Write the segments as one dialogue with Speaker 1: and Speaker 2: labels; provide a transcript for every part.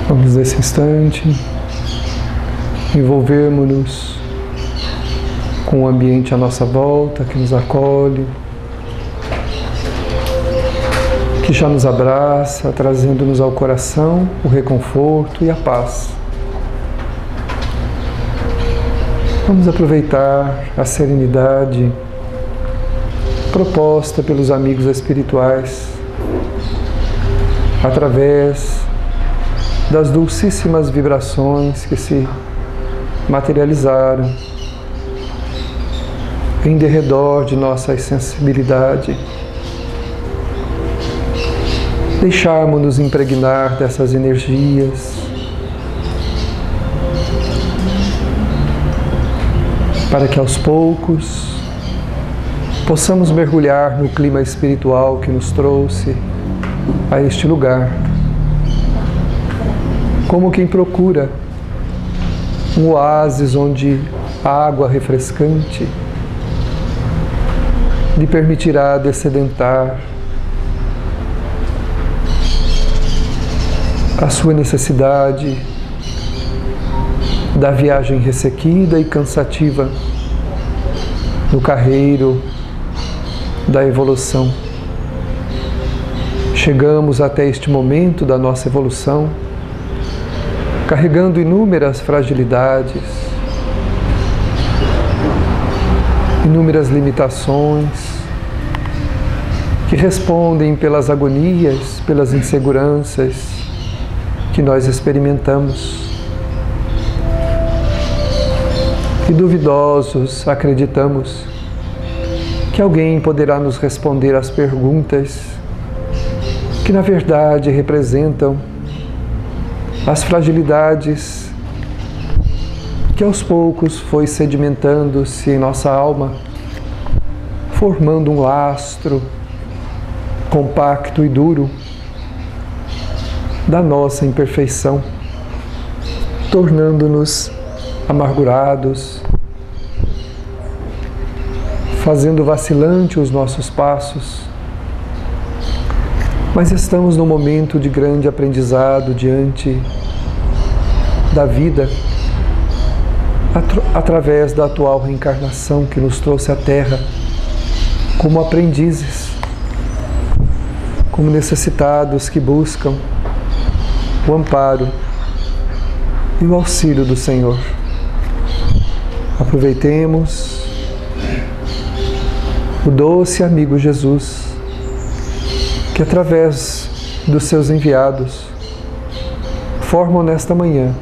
Speaker 1: Vamos nesse instante envolvermos-nos com o ambiente à nossa volta que nos acolhe, que já nos abraça, trazendo-nos ao coração o reconforto e a paz. Vamos aproveitar a serenidade proposta pelos amigos espirituais através das dulcíssimas vibrações que se materializaram em derredor de nossa sensibilidade. Deixarmos-nos impregnar dessas energias para que aos poucos possamos mergulhar no clima espiritual que nos trouxe a este lugar, como quem procura um oásis onde a água refrescante lhe permitirá dessedentar a sua necessidade da viagem ressequida e cansativa no carreiro da evolução. Chegamos até este momento da nossa evolução carregando inúmeras fragilidades, inúmeras limitações que respondem pelas agonias, pelas inseguranças que nós experimentamos. E duvidosos acreditamos que alguém poderá nos responder às perguntas que na verdade representam as fragilidades que aos poucos foi sedimentando-se em nossa alma, formando um lastro compacto e duro da nossa imperfeição, tornando-nos amargurados, fazendo vacilante os nossos passos. Mas estamos num momento de grande aprendizado diante da vida, através da atual reencarnação que nos trouxe à Terra, como aprendizes, como necessitados que buscam o amparo e o auxílio do Senhor. Aproveitemos o doce amigo Jesus, que através dos seus enviados formam nesta manhã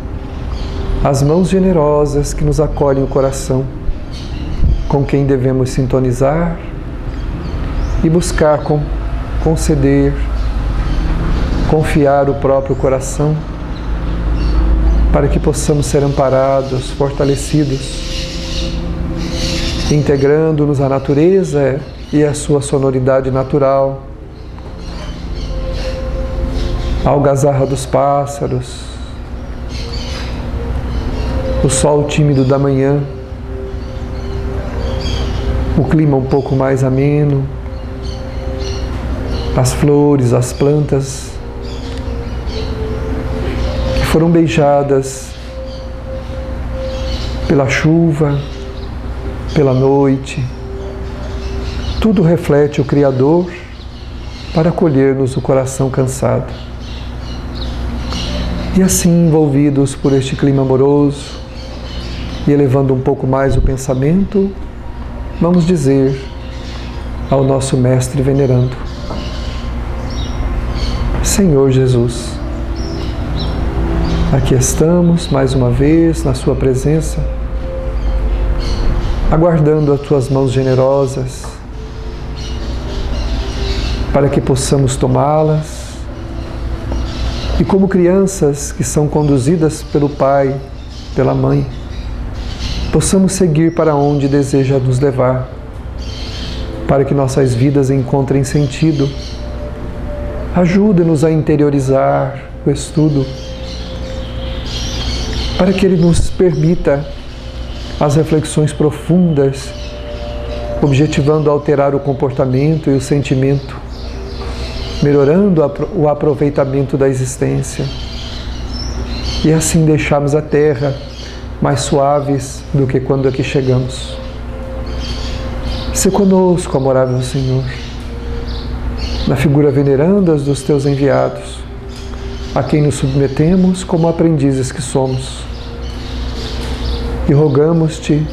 Speaker 1: as mãos generosas que nos acolhem o coração, com quem devemos sintonizar e buscar conceder, confiar o próprio coração, para que possamos ser amparados, fortalecidos, integrando-nos à natureza e à sua sonoridade natural, a algazarra dos pássaros, o sol tímido da manhã, o clima um pouco mais ameno, as flores, as plantas que foram beijadas pela chuva, pela noite. Tudo reflete o Criador para acolher-nos o coração cansado. E assim, envolvidos por este clima amoroso e elevando um pouco mais o pensamento, vamos dizer ao nosso Mestre venerando: Senhor Jesus, aqui estamos mais uma vez na Sua presença, aguardando as Tuas mãos generosas para que possamos tomá-las e, como crianças que são conduzidas pelo Pai, pela Mãe, possamos seguir para onde deseja nos levar, para que nossas vidas encontrem sentido. Ajuda-nos a interiorizar o estudo, para que Ele nos permita as reflexões profundas, objetivando alterar o comportamento e o sentimento, melhorando o aproveitamento da existência. e assim deixarmos a terra mais suaves do que quando aqui chegamos. Se conosco, amorável Senhor, na figura venerandas dos Teus enviados, a quem nos submetemos como aprendizes que somos, e rogamos-Te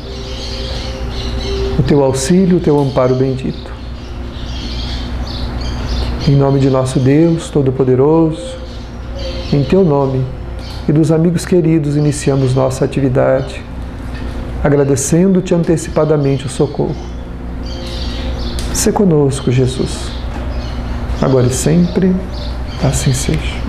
Speaker 1: o Teu auxílio, o Teu amparo bendito. Em nome de nosso Deus Todo-Poderoso, em Teu nome e dos amigos queridos, iniciamos nossa atividade, agradecendo-Te antecipadamente o socorro. Se conosco, Jesus, agora e sempre, assim seja.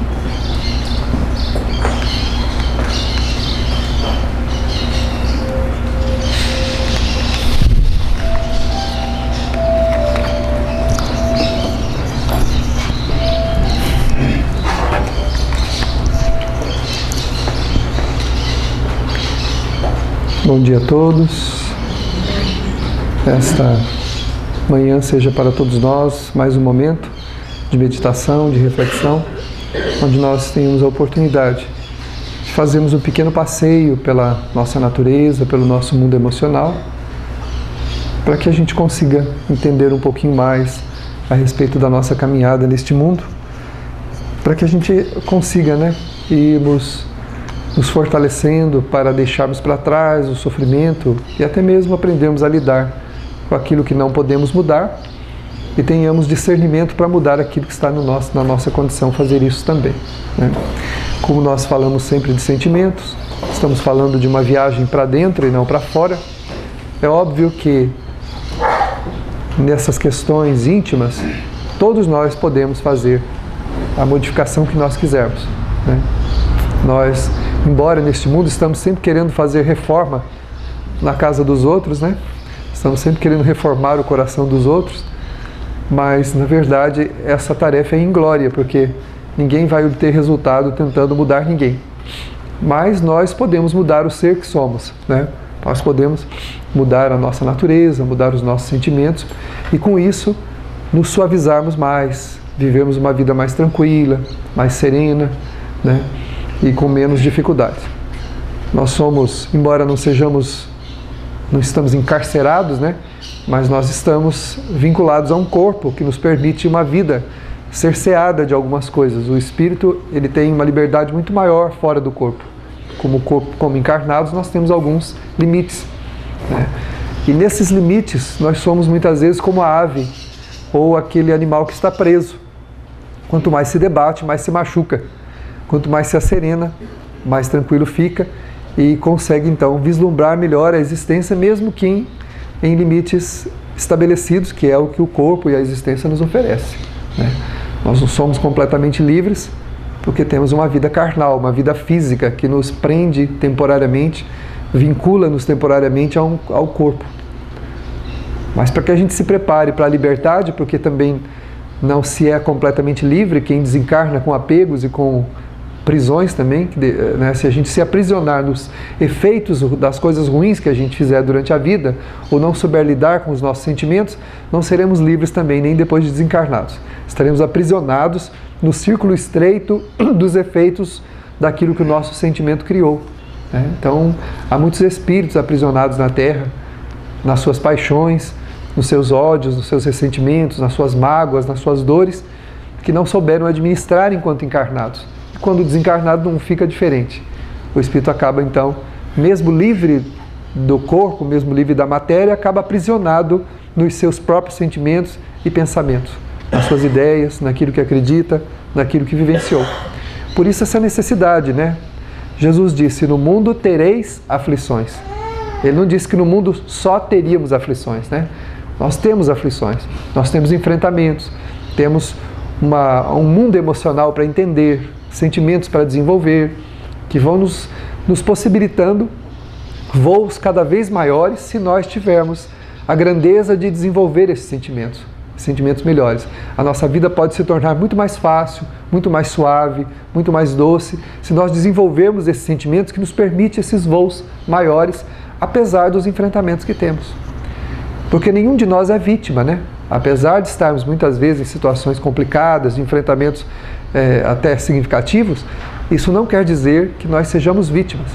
Speaker 1: Bom dia a todos. Esta manhã seja para todos nós mais um momento de meditação, de reflexão, onde nós tenhamos a oportunidade de fazermos um pequeno passeio pela nossa natureza, pelo nosso mundo emocional, para que a gente consiga entender um pouquinho mais a respeito da nossa caminhada neste mundo, para que a gente consiga, irmos nos fortalecendo para deixarmos para trás o sofrimento e até mesmo aprendermos a lidar com aquilo que não podemos mudar e tenhamos discernimento para mudar aquilo que está na nossa condição, fazer isso também. Como nós falamos sempre de sentimentos, estamos falando de uma viagem para dentro e não para fora. É óbvio que nessas questões íntimas, todos nós podemos fazer a modificação que nós quisermos. Nós, embora neste mundo estamos sempre querendo fazer reforma na casa dos outros, estamos sempre querendo reformar o coração dos outros, mas na verdade essa tarefa é inglória, porque ninguém vai obter resultado tentando mudar ninguém. Mas nós podemos mudar o ser que somos, Nós podemos mudar a nossa natureza, mudar os nossos sentimentos e com isso nos suavizarmos mais, vivermos uma vida mais tranquila, mais serena, e com menos dificuldade. Nós somos, embora não estamos encarcerados, mas nós estamos vinculados a um corpo que nos permite uma vida cerceada de algumas coisas. O espírito, ele tem uma liberdade muito maior fora do corpo. Como encarnados, nós temos alguns limites. E nesses limites, nós somos muitas vezes como a ave ou aquele animal que está preso. Quanto mais se debate, mais se machuca. Quanto mais se acerena, mais tranquilo fica e consegue então vislumbrar melhor a existência, mesmo que em limites estabelecidos, que é o que o corpo e a existência nos oferece. Nós não somos completamente livres porque temos uma vida carnal, uma vida física que nos prende temporariamente, vincula-nos temporariamente ao corpo. Mas para que a gente se prepare para a liberdade, porque também não se é completamente livre quem desencarna com apegos e com prisões também, se a gente se aprisionar nos efeitos das coisas ruins que a gente fizer durante a vida, ou não souber lidar com os nossos sentimentos, não seremos livres também, nem depois de desencarnados. Estaremos aprisionados no círculo estreito dos efeitos daquilo que o nosso sentimento criou. Então, há muitos espíritos aprisionados na Terra, nas suas paixões, nos seus ódios, nos seus ressentimentos, nas suas mágoas, nas suas dores, que não souberam administrar enquanto encarnados. Quando desencarnado não fica diferente. O espírito acaba então, mesmo livre do corpo, mesmo livre da matéria, acaba aprisionado nos seus próprios sentimentos e pensamentos, nas suas ideias, naquilo que acredita, naquilo que vivenciou. Por isso essa necessidade, Jesus disse, no mundo tereis aflições. Ele não disse que no mundo só teríamos aflições, Nós temos aflições, nós temos enfrentamentos, temos um mundo emocional para entender, sentimentos para desenvolver, que vão nos possibilitando voos cada vez maiores se nós tivermos a grandeza de desenvolver esses sentimentos melhores. A nossa vida pode se tornar muito mais fácil, muito mais suave, muito mais doce, se nós desenvolvermos esses sentimentos que nos permitem esses voos maiores, apesar dos enfrentamentos que temos. Porque nenhum de nós é vítima, Apesar de estarmos muitas vezes em situações complicadas, de enfrentamentos até significativos, Isso não quer dizer que nós sejamos vítimas.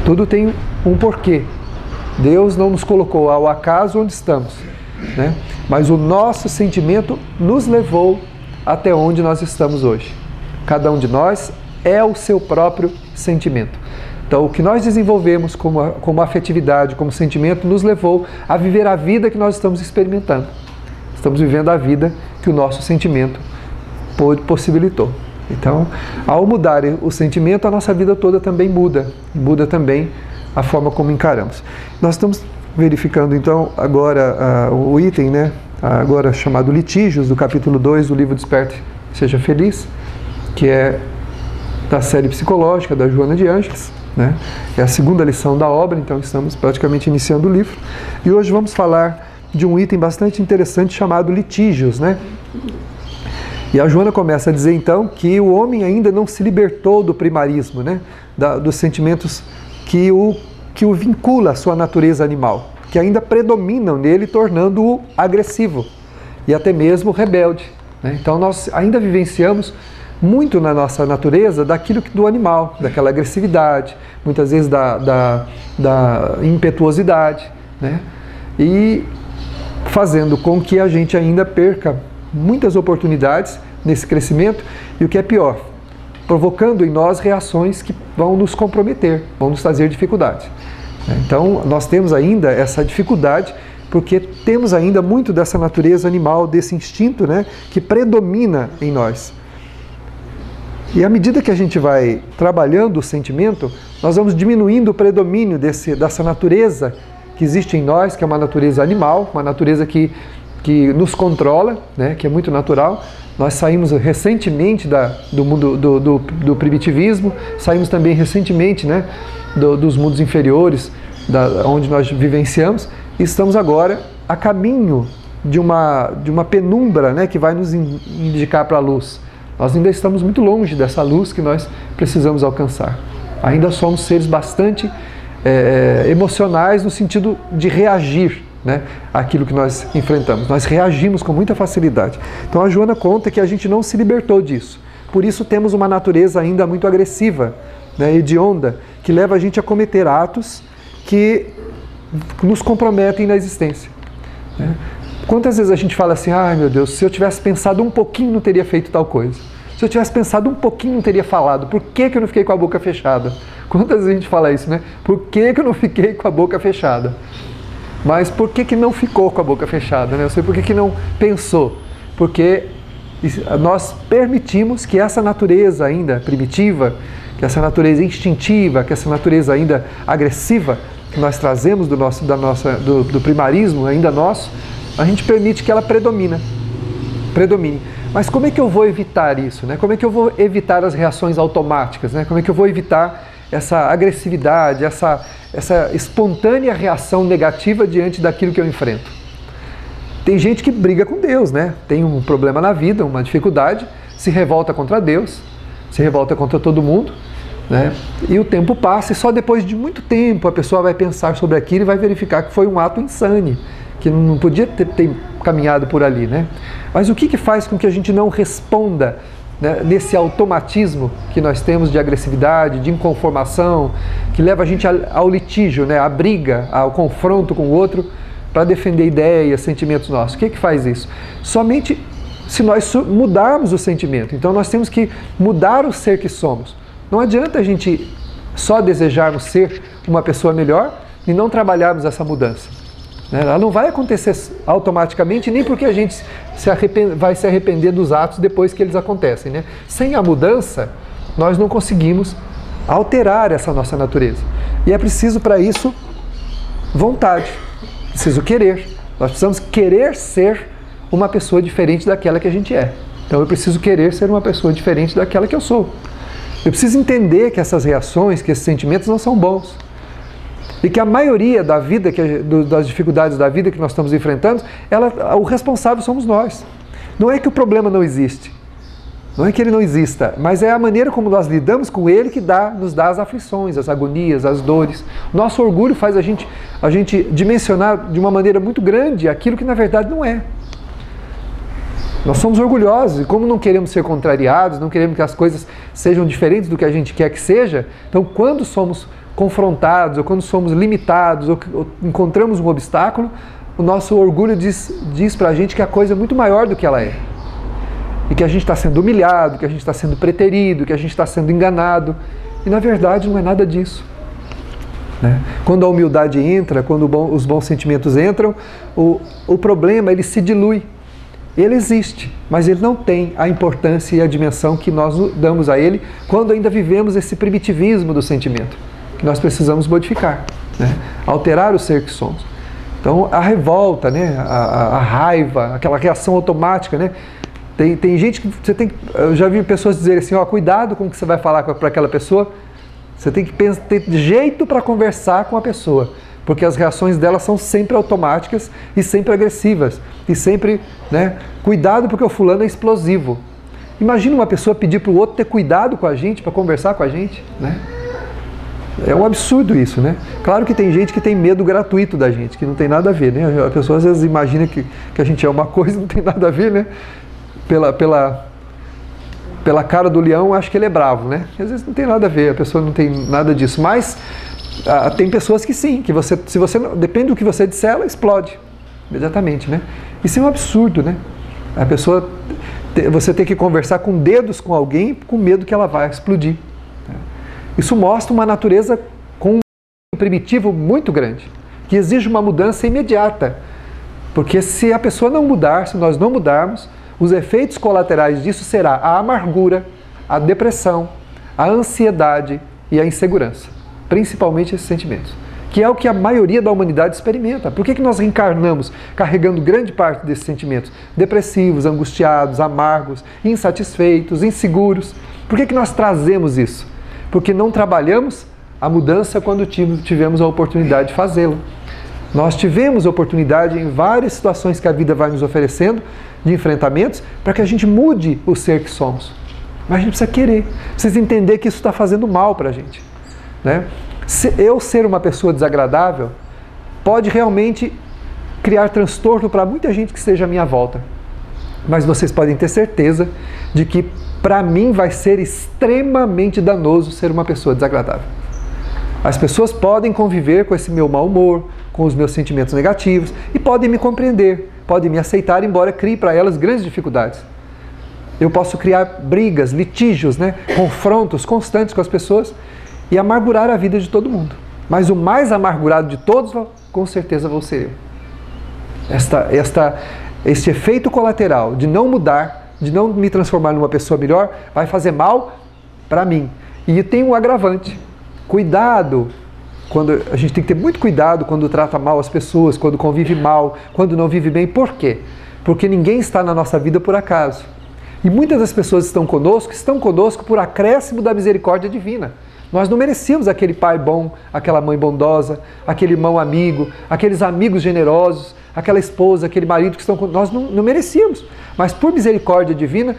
Speaker 1: Tudo tem um porquê. Deus não nos colocou ao acaso onde estamos, né? Mas o nosso sentimento nos levou até onde nós estamos hoje. Cada um de nós é o seu próprio sentimento. Então, o que nós desenvolvemos como afetividade, como sentimento, nos levou a viver a vida que nós estamos experimentando. Estamos vivendo a vida que o nosso sentimento possibilitou. Então, ao mudar o sentimento, a nossa vida toda também muda. Muda também a forma como encaramos. Nós estamos verificando, então, agora o item, né? Agora chamado Litígios, do capítulo 2 do livro Desperte, Seja Feliz, que é da série psicológica da Joana de Ângeles, né? É a segunda lição da obra, então estamos praticamente iniciando o livro. E hoje vamos falar de um item bastante interessante chamado Litígios, né? E a Joana começa a dizer, então, que o homem ainda não se libertou do primarismo, né? Dos sentimentos que o vincula à sua natureza animal, que ainda predominam nele, tornando-o agressivo e até mesmo rebelde, né? Então, nós ainda vivenciamos muito na nossa natureza daquilo do animal, daquela agressividade, muitas vezes da impetuosidade, né? E fazendo com que a gente ainda perca muitas oportunidades nesse crescimento e o que é pior, provocando em nós reações que vão nos comprometer, vão nos trazer dificuldades. Então, nós temos ainda essa dificuldade porque temos ainda muito dessa natureza animal, desse instinto, né, que predomina em nós. E à medida que a gente vai trabalhando o sentimento, nós vamos diminuindo o predomínio dessa natureza que existe em nós, que é uma natureza animal, uma natureza que nos controla, né, que é muito natural. Nós saímos recentemente do mundo do primitivismo, saímos também recentemente, né, dos mundos inferiores, onde nós vivenciamos, e estamos agora a caminho de uma penumbra, né, que vai nos indicar para a luz. Nós ainda estamos muito longe dessa luz que nós precisamos alcançar. Ainda somos seres bastante emocionais no sentido de reagir, né, àquilo que nós enfrentamos. Nós reagimos com muita facilidade. Então a Joana conta que a gente não se libertou disso. Por isso temos uma natureza ainda muito agressiva, né, hedionda, que leva a gente a cometer atos que nos comprometem na existência, né? Quantas vezes a gente fala assim, ai meu Deus, se eu tivesse pensado um pouquinho não teria feito tal coisa. Se eu tivesse pensado um pouquinho não teria falado. Por que eu não fiquei com a boca fechada? Quantas vezes a gente fala isso, né? Por que eu não fiquei com a boca fechada? Mas por que não ficou com a boca fechada, né? Eu sei por que não pensou. Porque nós permitimos que essa natureza ainda primitiva, que essa natureza instintiva, que essa natureza ainda agressiva, que nós trazemos do primarismo ainda nosso, a gente permite que ela predomine. Mas como é que eu vou evitar isso, né? Como é que eu vou evitar as reações automáticas, né? Como é que eu vou evitar essa agressividade, essa espontânea reação negativa diante daquilo que eu enfrento? Tem gente que briga com Deus, né? Tem um problema na vida, uma dificuldade, se revolta contra Deus, se revolta contra todo mundo, né? E o tempo passa e só depois de muito tempo a pessoa vai pensar sobre aquilo e vai verificar que foi um ato insano, que não podia ter caminhado por ali, né? Mas o que faz com que a gente não responda, né, nesse automatismo que nós temos de agressividade, de inconformação, que leva a gente ao litígio, né, à briga, ao confronto com o outro, para defender ideias, sentimentos nossos? O que faz isso? Somente se nós mudarmos o sentimento. Então nós temos que mudar o ser que somos. Não adianta a gente só desejarmos ser uma pessoa melhor e não trabalharmos essa mudança. Ela não vai acontecer automaticamente, nem porque a gente vai se arrepender dos atos depois que eles acontecem, né? Sem a mudança, nós não conseguimos alterar essa nossa natureza. E é preciso para isso vontade, preciso querer. Nós precisamos querer ser uma pessoa diferente daquela que a gente é. Então eu preciso querer ser uma pessoa diferente daquela que eu sou. Eu preciso entender que essas reações, que esses sentimentos não são bons. E que a maioria da vida, das dificuldades da vida que nós estamos enfrentando, o responsável somos nós. Não é que o problema não existe, não é que ele não exista, mas é a maneira como nós lidamos com ele que nos dá as aflições, as agonias, as dores. Nosso orgulho faz a gente dimensionar de uma maneira muito grande aquilo que na verdade não é. Nós somos orgulhosos e como não queremos ser contrariados, não queremos que as coisas sejam diferentes do que a gente quer que seja, então quando somos confrontados, ou quando somos limitados, ou encontramos um obstáculo, o nosso orgulho diz pra gente que a coisa é muito maior do que ela é. E que a gente está sendo humilhado, que a gente está sendo preterido, que a gente está sendo enganado. E na verdade não é nada disso. Né? Quando a humildade entra, quando os bons sentimentos entram, o problema ele se dilui. Ele existe, mas ele não tem a importância e a dimensão que nós damos a ele quando ainda vivemos esse primitivismo do sentimento, que nós precisamos modificar, né? Alterar o ser que somos. Então a revolta, né? a raiva, aquela reação automática, né? Tem gente que você tem que... Eu já vi pessoas dizerem assim, ó, cuidado com o que você vai falar para aquela pessoa. Você tem que ter jeito para conversar com a pessoa, porque as reações dela são sempre automáticas e sempre agressivas. E sempre, né? Cuidado porque o fulano é explosivo. Imagina uma pessoa pedir para o outro ter cuidado com a gente, para conversar com a gente, né? É um absurdo isso, né? Claro que tem gente que tem medo gratuito da gente, que não tem nada a ver, né? A pessoa às vezes imagina que a gente é uma coisa e não tem nada a ver, né? Pela cara do leão, acho que ele é bravo, né? Às vezes não tem nada a ver, a pessoa não tem nada disso. Mas tem pessoas que sim, que se você depende do que você disser, ela explode imediatamente, né? Isso é um absurdo, né? A pessoa, você tem que conversar com dedos com alguém com medo que ela vai explodir. Isso mostra uma natureza com um primitivo muito grande, que exige uma mudança imediata. Porque se a pessoa não mudar, se nós não mudarmos, os efeitos colaterais disso será a amargura, a depressão, a ansiedade e a insegurança. Principalmente esses sentimentos. Que é o que a maioria da humanidade experimenta. Por que nós reencarnamos carregando grande parte desses sentimentos? Depressivos, angustiados, amargos, insatisfeitos, inseguros. Por que nós trazemos isso? Porque não trabalhamos a mudança quando tivemos a oportunidade de fazê-lo. Nós tivemos oportunidade em várias situações que a vida vai nos oferecendo, de enfrentamentos, para que a gente mude o ser que somos. Mas a gente precisa querer, precisa entender que isso está fazendo mal para a gente. Né? Eu ser uma pessoa desagradável pode realmente criar transtorno para muita gente que esteja à minha volta. Mas vocês podem ter certeza de que para mim vai ser extremamente danoso ser uma pessoa desagradável. As pessoas podem conviver com esse meu mau humor, com os meus sentimentos negativos e podem me compreender, podem me aceitar, embora crie para elas grandes dificuldades. Eu posso criar brigas, litígios, né? Confrontos constantes com as pessoas e amargurar a vida de todo mundo. Mas o mais amargurado de todos, com certeza, vou ser eu. Este efeito colateral de não mudar, de não me transformar numa pessoa melhor, vai fazer mal para mim. E tem um agravante. Cuidado, a gente tem que ter muito cuidado quando trata mal as pessoas, quando convive mal, quando não vive bem. Por quê? Porque ninguém está na nossa vida por acaso. E muitas das pessoas estão conosco por acréscimo da misericórdia divina. Nós não merecíamos aquele pai bom, aquela mãe bondosa, aquele irmão amigo, aqueles amigos generosos, aquela esposa, aquele marido que estão conosco. Nós não merecíamos. Mas por misericórdia divina,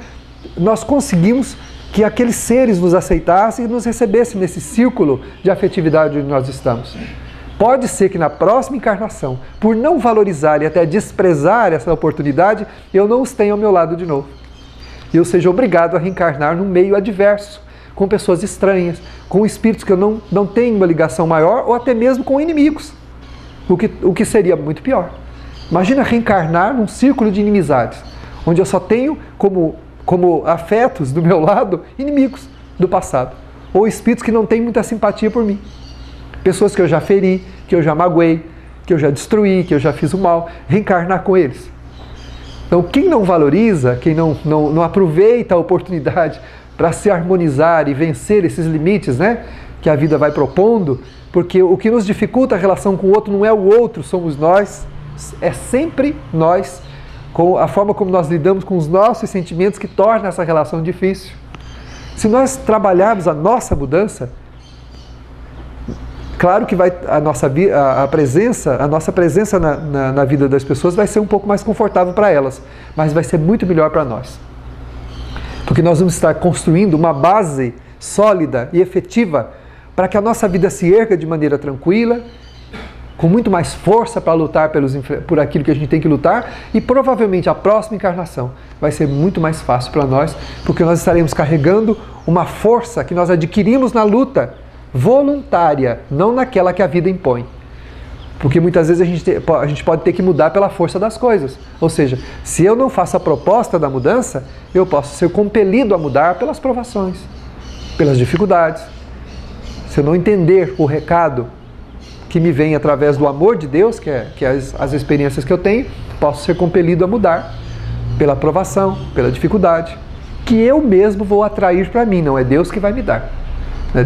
Speaker 1: nós conseguimos que aqueles seres nos aceitassem e nos recebessem nesse círculo de afetividade onde nós estamos. Pode ser que na próxima encarnação, por não valorizar e até desprezar essa oportunidade, eu não os tenha ao meu lado de novo. E eu seja obrigado a reencarnar num meio adverso, com pessoas estranhas, com espíritos que eu não tenho uma ligação maior, ou até mesmo com inimigos, o que seria muito pior. Imagina reencarnar num círculo de inimizades, onde eu só tenho como afetos do meu lado, inimigos do passado. Ou espíritos que não têm muita simpatia por mim. Pessoas que eu já feri, que eu já magoei, que eu já destruí, que eu já fiz o mal. Reencarnar com eles. Então, quem não valoriza, quem não aproveita a oportunidade para se harmonizar e vencer esses limites, né, que a vida vai propondo, porque o que nos dificulta a relação com o outro não é o outro, somos nós, é sempre nós, com a forma como nós lidamos com os nossos sentimentos que torna essa relação difícil. Se nós trabalharmos a nossa mudança, claro que a nossa presença na vida das pessoas vai ser um pouco mais confortável para elas, mas vai ser muito melhor para nós. Porque nós vamos estar construindo uma base sólida e efetiva para que a nossa vida se erga de maneira tranquila, com muito mais força para lutar por aquilo que a gente tem que lutar, e provavelmente a próxima encarnação vai ser muito mais fácil para nós, porque nós estaremos carregando uma força que nós adquirimos na luta voluntária, não naquela que a vida impõe. Porque muitas vezes a gente pode ter que mudar pela força das coisas. Ou seja, se eu não faço a proposta da mudança, eu posso ser compelido a mudar pelas provações, pelas dificuldades. Se eu não entender o recado que me vem através do amor de Deus, que é as experiências que eu tenho, posso ser compelido a mudar pela provação, pela dificuldade, que eu mesmo vou atrair para mim, não é Deus que vai me dar.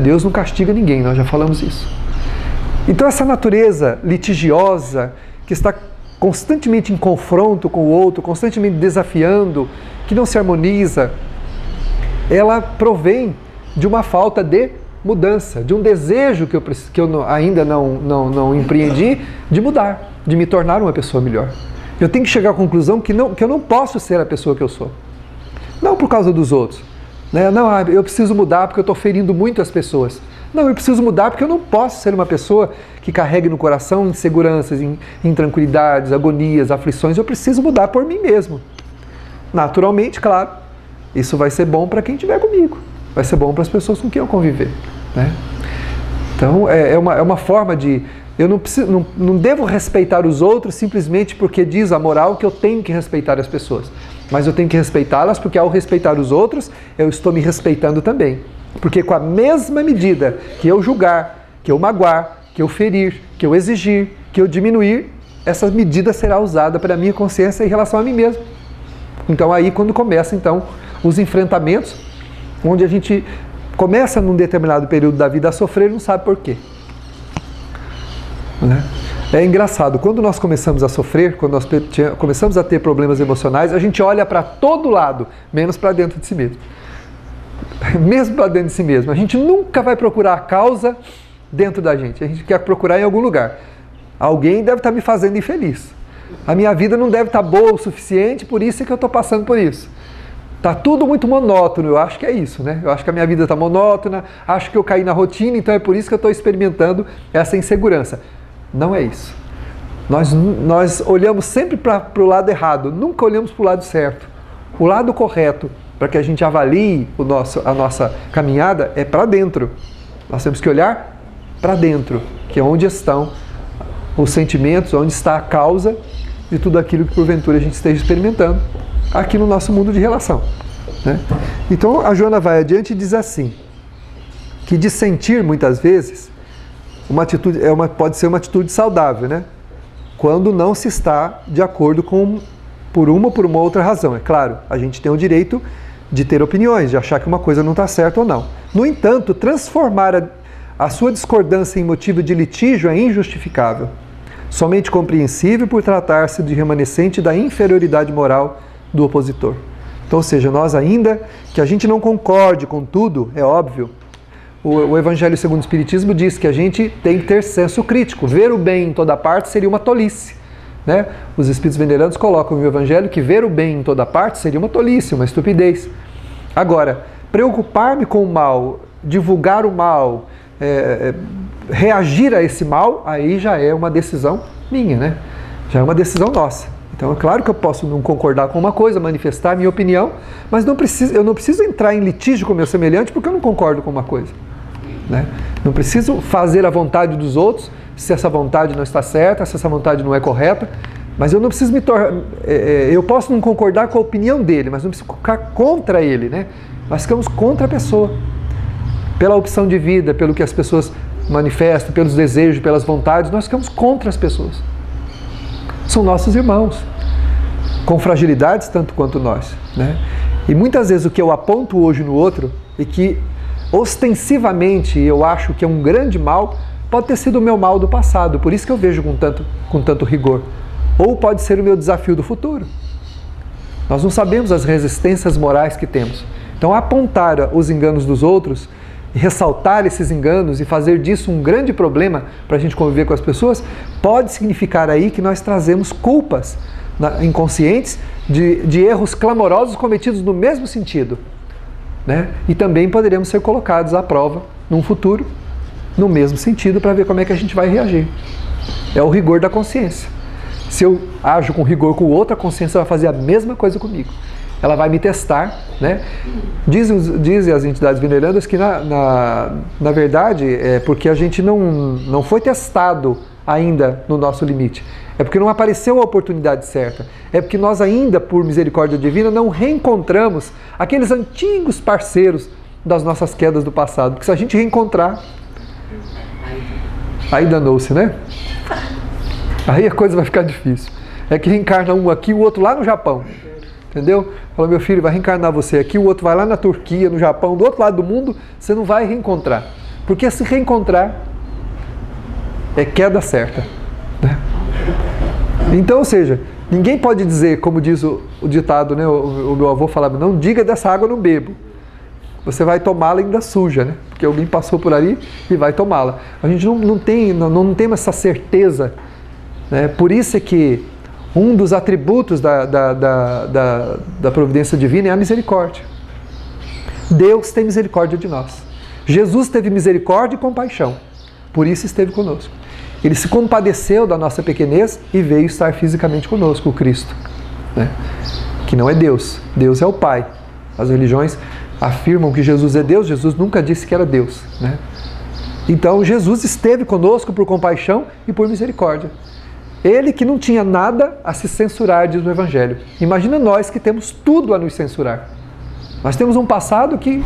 Speaker 1: Deus não castiga ninguém, nós já falamos isso. Então essa natureza litigiosa, que está constantemente em confronto com o outro, constantemente desafiando, que não se harmoniza, ela provém de uma falta de mudança, de um desejo que eu ainda não empreendi de mudar, de me tornar uma pessoa melhor. Eu tenho que chegar à conclusão que eu não posso ser a pessoa que eu sou. Não por causa dos outros. Não, eu preciso mudar porque eu estou ferindo muito as pessoas. Não, eu preciso mudar porque eu não posso ser uma pessoa que carregue no coração inseguranças, intranquilidades, agonias, aflições. Eu preciso mudar por mim mesmo. Naturalmente, claro, isso vai ser bom para quem estiver comigo. Vai ser bom para as pessoas com quem eu conviver. Então, é uma forma de... Eu não devo respeitar os outros simplesmente porque diz a moral que eu tenho que respeitar as pessoas. Mas eu tenho que respeitá-las porque ao respeitar os outros, eu estou me respeitando também. Porque com a mesma medida que eu julgar, que eu magoar, que eu ferir, que eu exigir, que eu diminuir, essa medida será usada para a minha consciência em relação a mim mesmo. Então aí quando começa então os enfrentamentos, onde a gente começa num determinado período da vida a sofrer e não sabe por quê. É engraçado, quando nós começamos a sofrer, quando nós começamos a ter problemas emocionais, a gente olha para todo lado, menos para dentro de si mesmo. Mesmo para dentro de si mesmo. A gente nunca vai procurar a causa dentro da gente. A gente quer procurar em algum lugar. Alguém deve estar me fazendo infeliz. A minha vida não deve estar boa o suficiente, por isso é que eu estou passando por isso. Está tudo muito monótono, eu acho que é isso, né? Eu acho que a minha vida está monótona, acho que eu caí na rotina, então é por isso que eu estou experimentando essa insegurança. Não é isso. Nós olhamos sempre para o lado errado, nunca olhamos para o lado certo. O lado correto, para que a gente avalie a nossa caminhada, é para dentro. Nós temos que olhar para dentro, que é onde estão os sentimentos, onde está a causa de tudo aquilo que porventura a gente esteja experimentando aqui no nosso mundo de relação. Então a Joana vai adiante e diz assim, que dissentir muitas vezes uma atitude, pode ser uma atitude saudável, quando não se está de acordo por uma outra razão. É claro, a gente tem o direito de ter opiniões, de achar que uma coisa não está certa ou não. No entanto, transformar a sua discordância em motivo de litígio é injustificável, somente compreensível por tratar-se de remanescente da inferioridade moral do opositor. Então, ou seja, nós ainda que a gente não concorde com tudo, é óbvio, o Evangelho segundo o Espiritismo diz que a gente tem que ter senso crítico. Ver o bem em toda parte seria uma tolice. Os Espíritos Venerandos colocam no Evangelho que ver o bem em toda parte seria uma tolice, uma estupidez. Agora, preocupar-me com o mal, divulgar o mal, reagir a esse mal, aí já é uma decisão minha, já é uma decisão nossa. Então é claro que eu posso não concordar com uma coisa, manifestar a minha opinião, mas eu não preciso entrar em litígio com o meu semelhante porque eu não concordo com uma coisa. Não preciso fazer a vontade dos outros se essa vontade não está certa, se essa vontade não é correta, mas eu não preciso eu posso não concordar com a opinião dele, mas não preciso ficar contra ele. Nós ficamos contra a pessoa, pela opção de vida, pelo que as pessoas manifestam, pelos desejos, pelas vontades, nós ficamos contra as pessoas. São nossos irmãos, com fragilidades tanto quanto nós. E muitas vezes o que eu aponto hoje no outro, e que ostensivamente eu acho que é um grande mal, pode ter sido o meu mal do passado, por isso que eu vejo com tanto rigor. Ou pode ser o meu desafio do futuro. Nós não sabemos as resistências morais que temos. Então apontar os enganos dos outros, ressaltar esses enganos e fazer disso um grande problema para a gente conviver com as pessoas, pode significar aí que nós trazemos culpas inconscientes de erros clamorosos cometidos no mesmo sentido. E também poderemos ser colocados à prova num futuro, no mesmo sentido, para ver como é que a gente vai reagir. É o rigor da consciência. Se eu ajo com rigor com o outro, a consciência vai fazer a mesma coisa comigo. Ela vai me testar, né? Dizem as entidades venerandas que, na verdade, é porque a gente não foi testado ainda no nosso limite. É porque não apareceu a oportunidade certa. É porque nós ainda, por misericórdia divina, não reencontramos aqueles antigos parceiros das nossas quedas do passado. Porque se a gente reencontrar, aí danou-se, né? Aí a coisa vai ficar difícil. É que reencarna um aqui, o outro lá no Japão. Entendeu? Falou, meu filho, vai reencarnar você aqui, o outro vai lá na Turquia, no Japão, do outro lado do mundo, você não vai reencontrar. Porque se reencontrar, é queda certa. Né? Então, ou seja, ninguém pode dizer, como diz o ditado, né? O meu avô falava, não diga dessa água eu não bebo. Você vai tomá-la ainda suja, né? Porque alguém passou por ali e vai tomá-la. A gente não tem essa certeza. Né? Por isso é que um dos atributos da providência divina é a misericórdia. Deus tem misericórdia de nós. Jesus teve misericórdia e compaixão. Por isso esteve conosco. Ele se compadeceu da nossa pequenez e veio estar fisicamente conosco, o Cristo. Né? Que não é Deus. Deus é o Pai. As religiões afirmam que Jesus é Deus. Jesus nunca disse que era Deus. Né? Então Jesus esteve conosco por compaixão e por misericórdia. Ele que não tinha nada a se censurar, diz o Evangelho. Imagina nós que temos tudo a nos censurar. Nós temos um passado que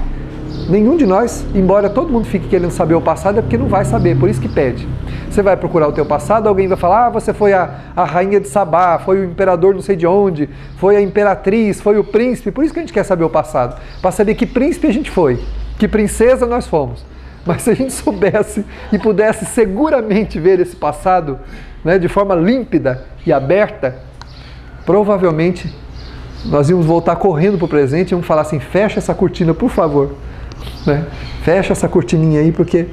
Speaker 1: nenhum de nós, embora todo mundo fique querendo saber o passado, é porque não vai saber, por isso que pede. Você vai procurar o teu passado, alguém vai falar, ah, você foi a rainha de Sabá, foi o imperador não sei de onde, foi a imperatriz, foi o príncipe, por isso que a gente quer saber o passado, para saber que príncipe a gente foi, que princesa nós fomos. Mas se a gente soubesse e pudesse seguramente ver esse passado, né, de forma límpida e aberta, provavelmente nós íamos voltar correndo para o presente e íamos falar assim, fecha essa cortina, por favor. Né? Fecha essa cortininha aí, porque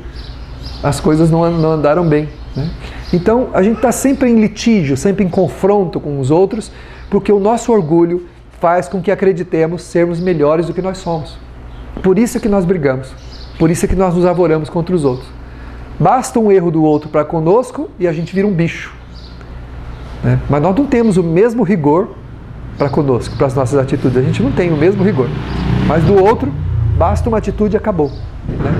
Speaker 1: as coisas não andaram bem. Né? Então, a gente está sempre em litígio, sempre em confronto com os outros, porque o nosso orgulho faz com que acreditemos sermos melhores do que nós somos. Por isso é que nós brigamos, por isso é que nós nos avoramos contra os outros. Basta um erro do outro para conosco e a gente vira um bicho. Né? Mas nós não temos o mesmo rigor para conosco, para as nossas atitudes. A gente não tem o mesmo rigor. Mas do outro, basta uma atitude e acabou. Né?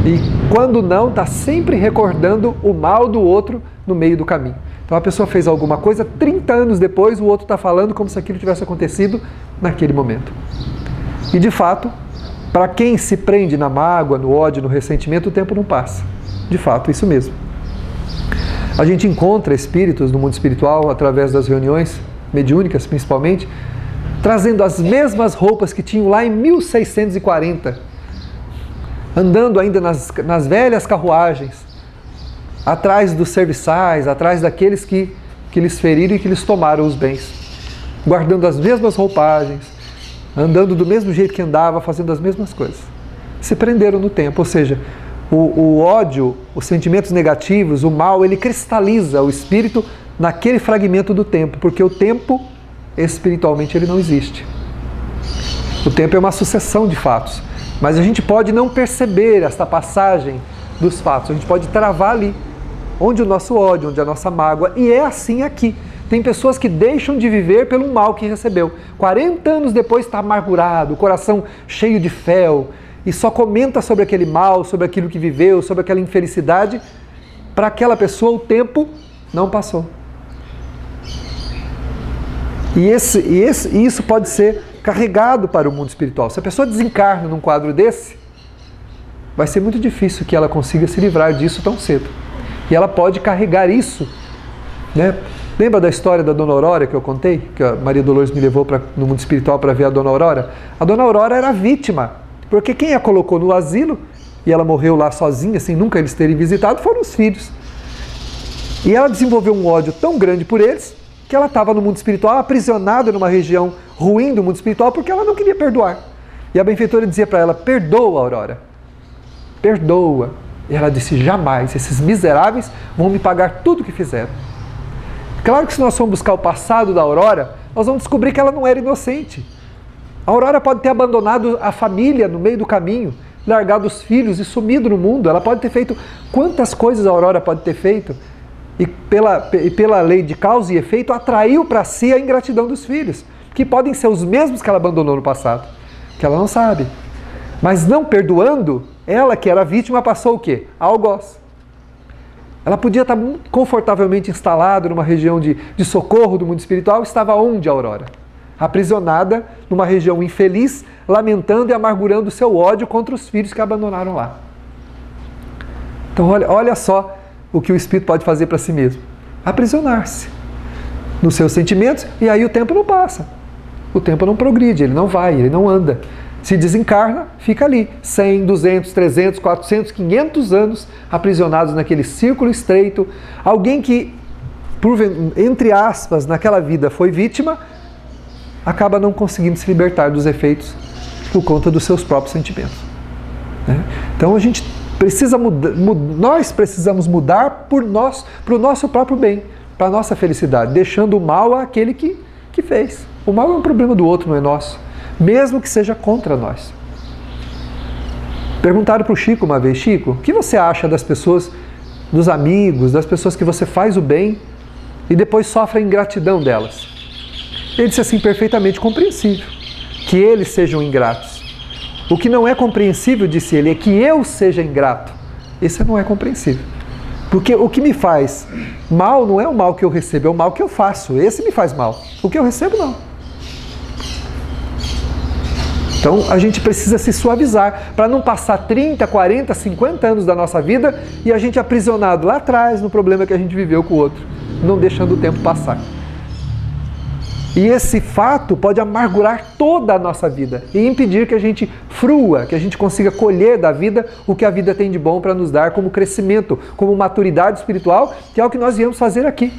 Speaker 1: E quando não, está sempre recordando o mal do outro no meio do caminho. Então a pessoa fez alguma coisa, 30 anos depois o outro está falando como se aquilo tivesse acontecido naquele momento. E de fato, para quem se prende na mágoa, no ódio, no ressentimento, o tempo não passa. De fato, isso mesmo. A gente encontra espíritos no mundo espiritual, através das reuniões mediúnicas principalmente, trazendo as mesmas roupas que tinham lá em 1640, andando ainda nas velhas carruagens, atrás dos serviçais, atrás daqueles que lhes feriram e que lhes tomaram os bens, guardando as mesmas roupagens, andando do mesmo jeito que andava, fazendo as mesmas coisas. Se prenderam no tempo, ou seja, o ódio, os sentimentos negativos, o mal, ele cristaliza o espírito naquele fragmento do tempo, porque o tempo, espiritualmente, ele não existe. O tempo é uma sucessão de fatos, mas a gente pode não perceber esta passagem dos fatos, a gente pode travar ali, onde o nosso ódio, onde a nossa mágoa, e é assim aqui. Tem pessoas que deixam de viver pelo mal que recebeu. 40 anos depois está amargurado, o coração cheio de fel, e só comenta sobre aquele mal, sobre aquilo que viveu, sobre aquela infelicidade. Para aquela pessoa o tempo não passou. E isso pode ser carregado para o mundo espiritual. Se a pessoa desencarna num quadro desse, vai ser muito difícil que ela consiga se livrar disso tão cedo. E ela pode carregar isso, né? Lembra da história da Dona Aurora que eu contei? Que a Maria Dolores me levou no mundo espiritual para ver a Dona Aurora? A Dona Aurora era vítima, porque quem a colocou no asilo, e ela morreu lá sozinha, sem nunca eles terem visitado, foram os filhos. E ela desenvolveu um ódio tão grande por eles, que ela estava no mundo espiritual, aprisionada numa região ruim do mundo espiritual, porque ela não queria perdoar. E a benfeitora dizia para ela, perdoa, Aurora, perdoa. E ela disse, jamais, esses miseráveis vão me pagar tudo o que fizeram. Claro que se nós formos buscar o passado da Aurora, nós vamos descobrir que ela não era inocente. A Aurora pode ter abandonado a família no meio do caminho, largado os filhos e sumido no mundo. Ela pode ter feito quantas coisas a Aurora pode ter feito, e pela lei de causa e efeito atraiu para si a ingratidão dos filhos, que podem ser os mesmos que ela abandonou no passado, que ela não sabe. Mas não perdoando, ela que era vítima passou o quê? A algoz. Ela podia estar confortavelmente instalada numa região de socorro do mundo espiritual, estava onde, Aurora? Aprisionada numa região infeliz, lamentando e amargurando o seu ódio contra os filhos que a abandonaram lá. Então olha só o que o espírito pode fazer para si mesmo. Aprisionar-se nos seus sentimentos, e aí o tempo não passa. O tempo não progride, ele não vai, ele não anda. Se desencarna, fica ali, 100, 200, 300, 400, 500 anos aprisionados naquele círculo estreito. Alguém que, entre aspas, naquela vida foi vítima, acaba não conseguindo se libertar dos efeitos por conta dos seus próprios sentimentos. Então a gente precisa mudar, nós precisamos mudar para o nosso próprio bem, para a nossa felicidade, deixando o mal àquele que fez. O mal é um problema do outro, não é nosso, mesmo que seja contra nós. Perguntaram para o Chico uma vez: Chico, o que você acha das pessoas, dos amigos, das pessoas que você faz o bem e depois sofre a ingratidão delas? Ele disse assim: perfeitamente compreensível que eles sejam ingratos. O que não é compreensível, disse ele, é que eu seja ingrato. Isso não é compreensível. Porque o que me faz mal não é o mal que eu recebo, é o mal que eu faço. Esse me faz mal. O que eu recebo, não. Então a gente precisa se suavizar para não passar 30, 40, 50 anos da nossa vida e a gente aprisionado lá atrás no problema que a gente viveu com o outro, não deixando o tempo passar. E esse fato pode amargurar toda a nossa vida e impedir que a gente frua, que a gente consiga colher da vida o que a vida tem de bom para nos dar como crescimento, como maturidade espiritual, que é o que nós viemos fazer aqui.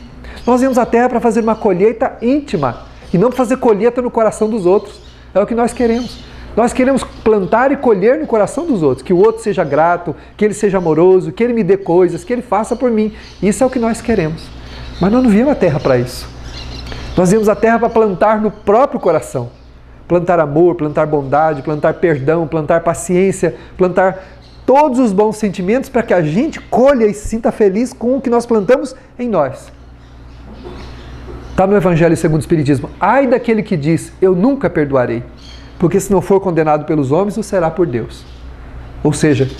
Speaker 1: Nós viemos à Terra para fazer uma colheita íntima e não para fazer colheita no coração dos outros. É o que nós queremos. Nós queremos plantar e colher no coração dos outros, que o outro seja grato, que ele seja amoroso, que ele me dê coisas, que ele faça por mim. Isso é o que nós queremos. Mas nós não viemos à Terra para isso. Nós viemos à Terra para plantar no próprio coração. Plantar amor, plantar bondade, plantar perdão, plantar paciência, plantar todos os bons sentimentos para que a gente colha e se sinta feliz com o que nós plantamos em nós. Está no Evangelho segundo o Espiritismo: ai daquele que diz, eu nunca perdoarei, porque se não for condenado pelos homens, o será por Deus. Ou seja,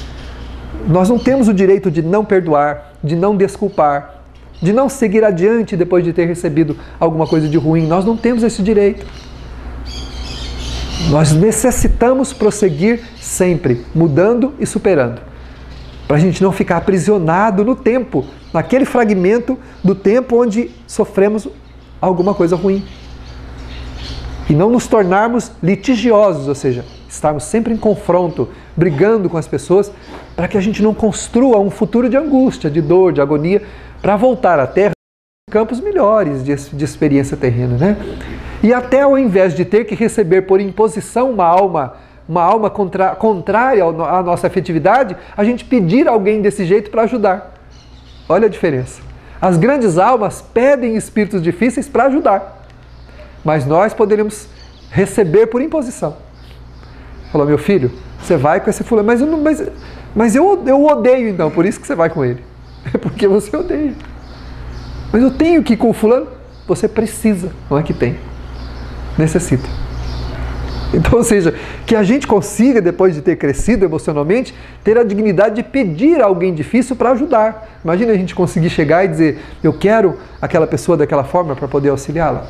Speaker 1: nós não temos o direito de não perdoar, de não desculpar, de não seguir adiante depois de ter recebido alguma coisa de ruim. Nós não temos esse direito. Nós necessitamos prosseguir sempre, mudando e superando, para a gente não ficar aprisionado no tempo, naquele fragmento do tempo onde sofremos alguma coisa ruim. E não nos tornarmos litigiosos, ou seja, estarmos sempre em confronto, brigando com as pessoas, para que a gente não construa um futuro de angústia, de dor, de agonia, para voltar à Terra em campos melhores de experiência terrena, né? E até ao invés de ter que receber por imposição uma alma contrária à nossa afetividade, a gente pedir alguém desse jeito para ajudar. Olha a diferença. As grandes almas pedem espíritos difíceis para ajudar, mas nós poderíamos receber por imposição. Falou: meu filho, você vai com esse fulano, mas eu odeio então, por isso que você vai com ele. É porque você odeia. Mas eu tenho que ir com o fulano? Você precisa, não é que tem. Necessita. Então, ou seja, que a gente consiga, depois de ter crescido emocionalmente, ter a dignidade de pedir a alguém difícil para ajudar. Imagina a gente conseguir chegar e dizer: eu quero aquela pessoa daquela forma para poder auxiliá-la.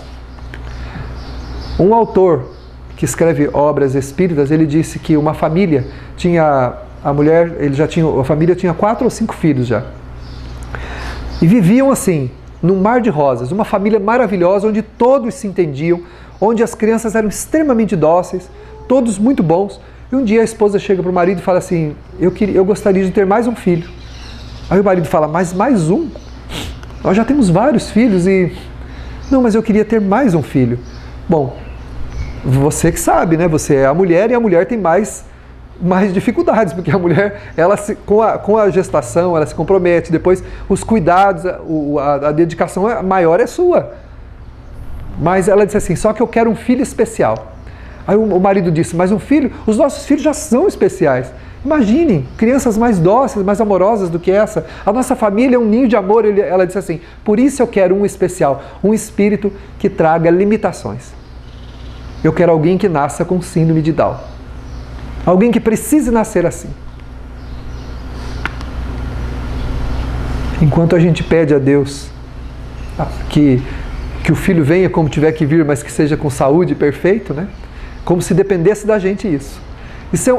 Speaker 1: Um autor que escreve obras espíritas, ele disse que uma família tinha, a família tinha 4 ou 5 filhos já. E viviam assim, num mar de rosas, uma família maravilhosa, onde todos se entendiam, onde as crianças eram extremamente dóceis, todos muito bons. E um dia a esposa chega para o marido e fala assim: eu gostaria de ter mais um filho. Aí o marido fala: mas mais um? Nós já temos vários filhos e... Não, mas eu queria ter mais um filho. Bom, você que sabe, né? Você é a mulher e a mulher tem mais dificuldades, porque a mulher, com a gestação, ela se compromete, depois os cuidados, a dedicação maior é sua. Mas ela disse assim: só que eu quero um filho especial. Aí o marido disse: mas um filho? Os nossos filhos já são especiais. Imaginem, crianças mais dóceis, mais amorosas do que essa. A nossa família é um ninho de amor. Ela disse assim, por isso eu quero um especial, um espírito que traga limitações. Eu quero alguém que nasça com síndrome de Down. Alguém que precise nascer assim. Enquanto a gente pede a Deus que o filho venha como tiver que vir, mas que seja com saúde perfeito, né? Como se dependesse da gente isso. Isso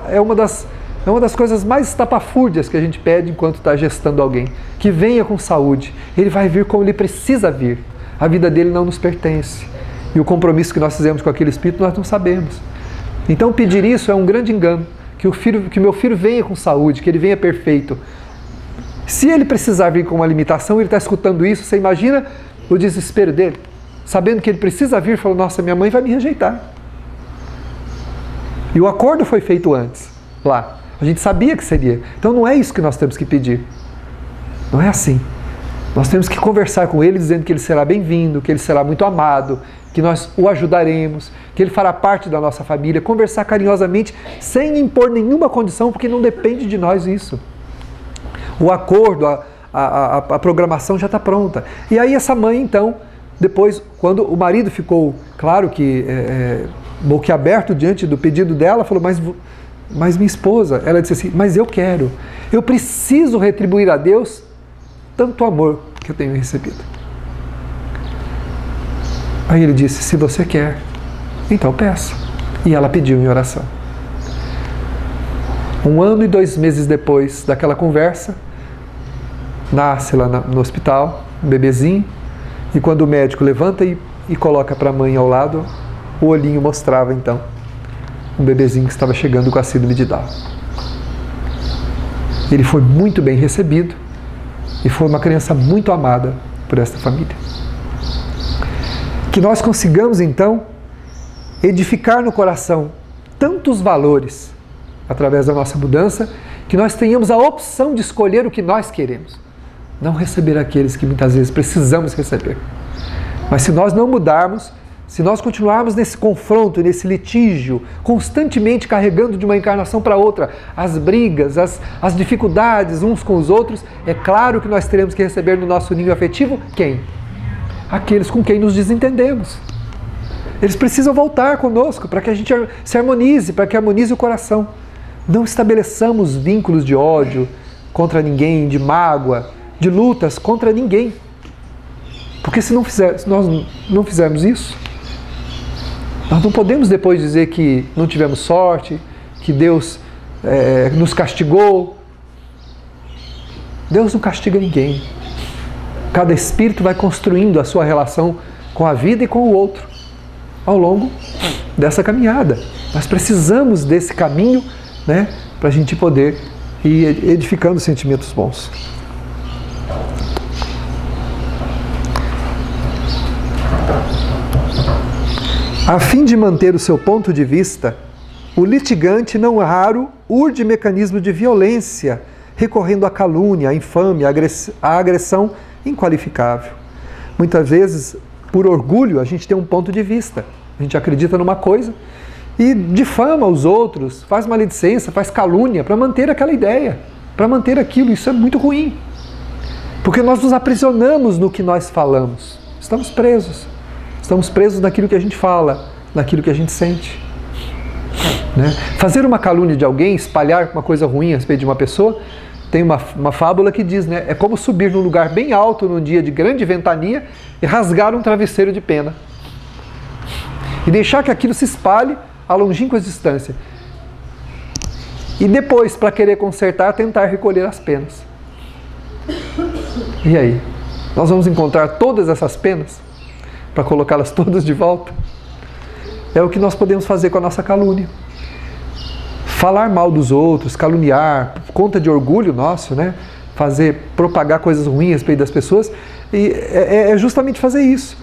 Speaker 1: é uma das coisas mais estapafúrdias que a gente pede enquanto está gestando alguém. Que venha com saúde. Ele vai vir como ele precisa vir. A vida dele não nos pertence. E o compromisso que nós fizemos com aquele espírito nós não sabemos. Então pedir isso é um grande engano. Que meu filho venha com saúde, que ele venha perfeito. Se ele precisar vir com uma limitação, ele está escutando isso, você imagina o desespero dele? Sabendo que ele precisa vir, falou, nossa, minha mãe vai me rejeitar. E o acordo foi feito antes, lá. A gente sabia que seria. Então não é isso que nós temos que pedir. Não é assim. Nós temos que conversar com ele, dizendo que ele será bem-vindo, que ele será muito amado, que nós o ajudaremos, que ele fará parte da nossa família, conversar carinhosamente, sem impor nenhuma condição, porque não depende de nós isso. O acordo, a programação já está pronta. E aí essa mãe, então, depois, quando o marido ficou, claro que boquiaberto diante do pedido dela, falou, mas minha esposa, ela disse assim, mas eu preciso retribuir a Deus tanto amor que eu tenho recebido. Aí ele disse, se você quer, então peça. E ela pediu em oração. 1 ano e 2 meses depois daquela conversa, nasce lá no hospital, um bebezinho, e quando o médico levanta e coloca para a mãe ao lado, o olhinho mostrava então um bebezinho que estava chegando com a síndrome de Down. Ele foi muito bem recebido e foi uma criança muito amada por esta família. Que nós consigamos então edificar no coração tantos valores através da nossa mudança, que nós tenhamos a opção de escolher o que nós queremos. Não receber aqueles que muitas vezes precisamos receber. Mas se nós não mudarmos, se nós continuarmos nesse confronto, nesse litígio, constantemente carregando de uma encarnação para outra as brigas, as dificuldades uns com os outros, é claro que nós teremos que receber no nosso ninho afetivo quem? Aqueles com quem nos desentendemos. Eles precisam voltar conosco para que a gente se harmonize, para que harmonize o coração. Não estabeleçamos vínculos de ódio contra ninguém, de mágoa, de lutas contra ninguém. Porque se nós não fizermos isso, nós não podemos depois dizer que não tivemos sorte, que Deus nos castigou. Deus não castiga ninguém. Cada espírito vai construindo a sua relação com a vida e com o outro ao longo dessa caminhada. Nós precisamos desse caminho, né, para a gente poder ir edificando sentimentos bons. A fim de manter o seu ponto de vista, o litigante não raro urde mecanismo de violência, recorrendo à calúnia, à infâmia, à agressão inqualificável. Muitas vezes, por orgulho, a gente tem um ponto de vista. A gente acredita numa coisa e difama os outros, faz maledicência, faz calúnia para manter aquela ideia, para manter aquilo. Isso é muito ruim. Porque nós nos aprisionamos no que nós falamos. Estamos presos. Estamos presos naquilo que a gente fala, naquilo que a gente sente. Né? Fazer uma calúnia de alguém, espalhar uma coisa ruim a respeito de uma pessoa, tem uma fábula que diz, né? É como subir num lugar bem alto num dia de grande ventania e rasgar um travesseiro de pena. E deixar que aquilo se espalhe a longínquas distâncias. E depois, para querer consertar, tentar recolher as penas. E aí? Nós vamos encontrar todas essas penas para colocá-las todas de volta? É o que nós podemos fazer com a nossa calúnia. Falar mal dos outros, caluniar, por conta de orgulho nosso, né? Propagar coisas ruins a respeito das pessoas, e é justamente fazer isso.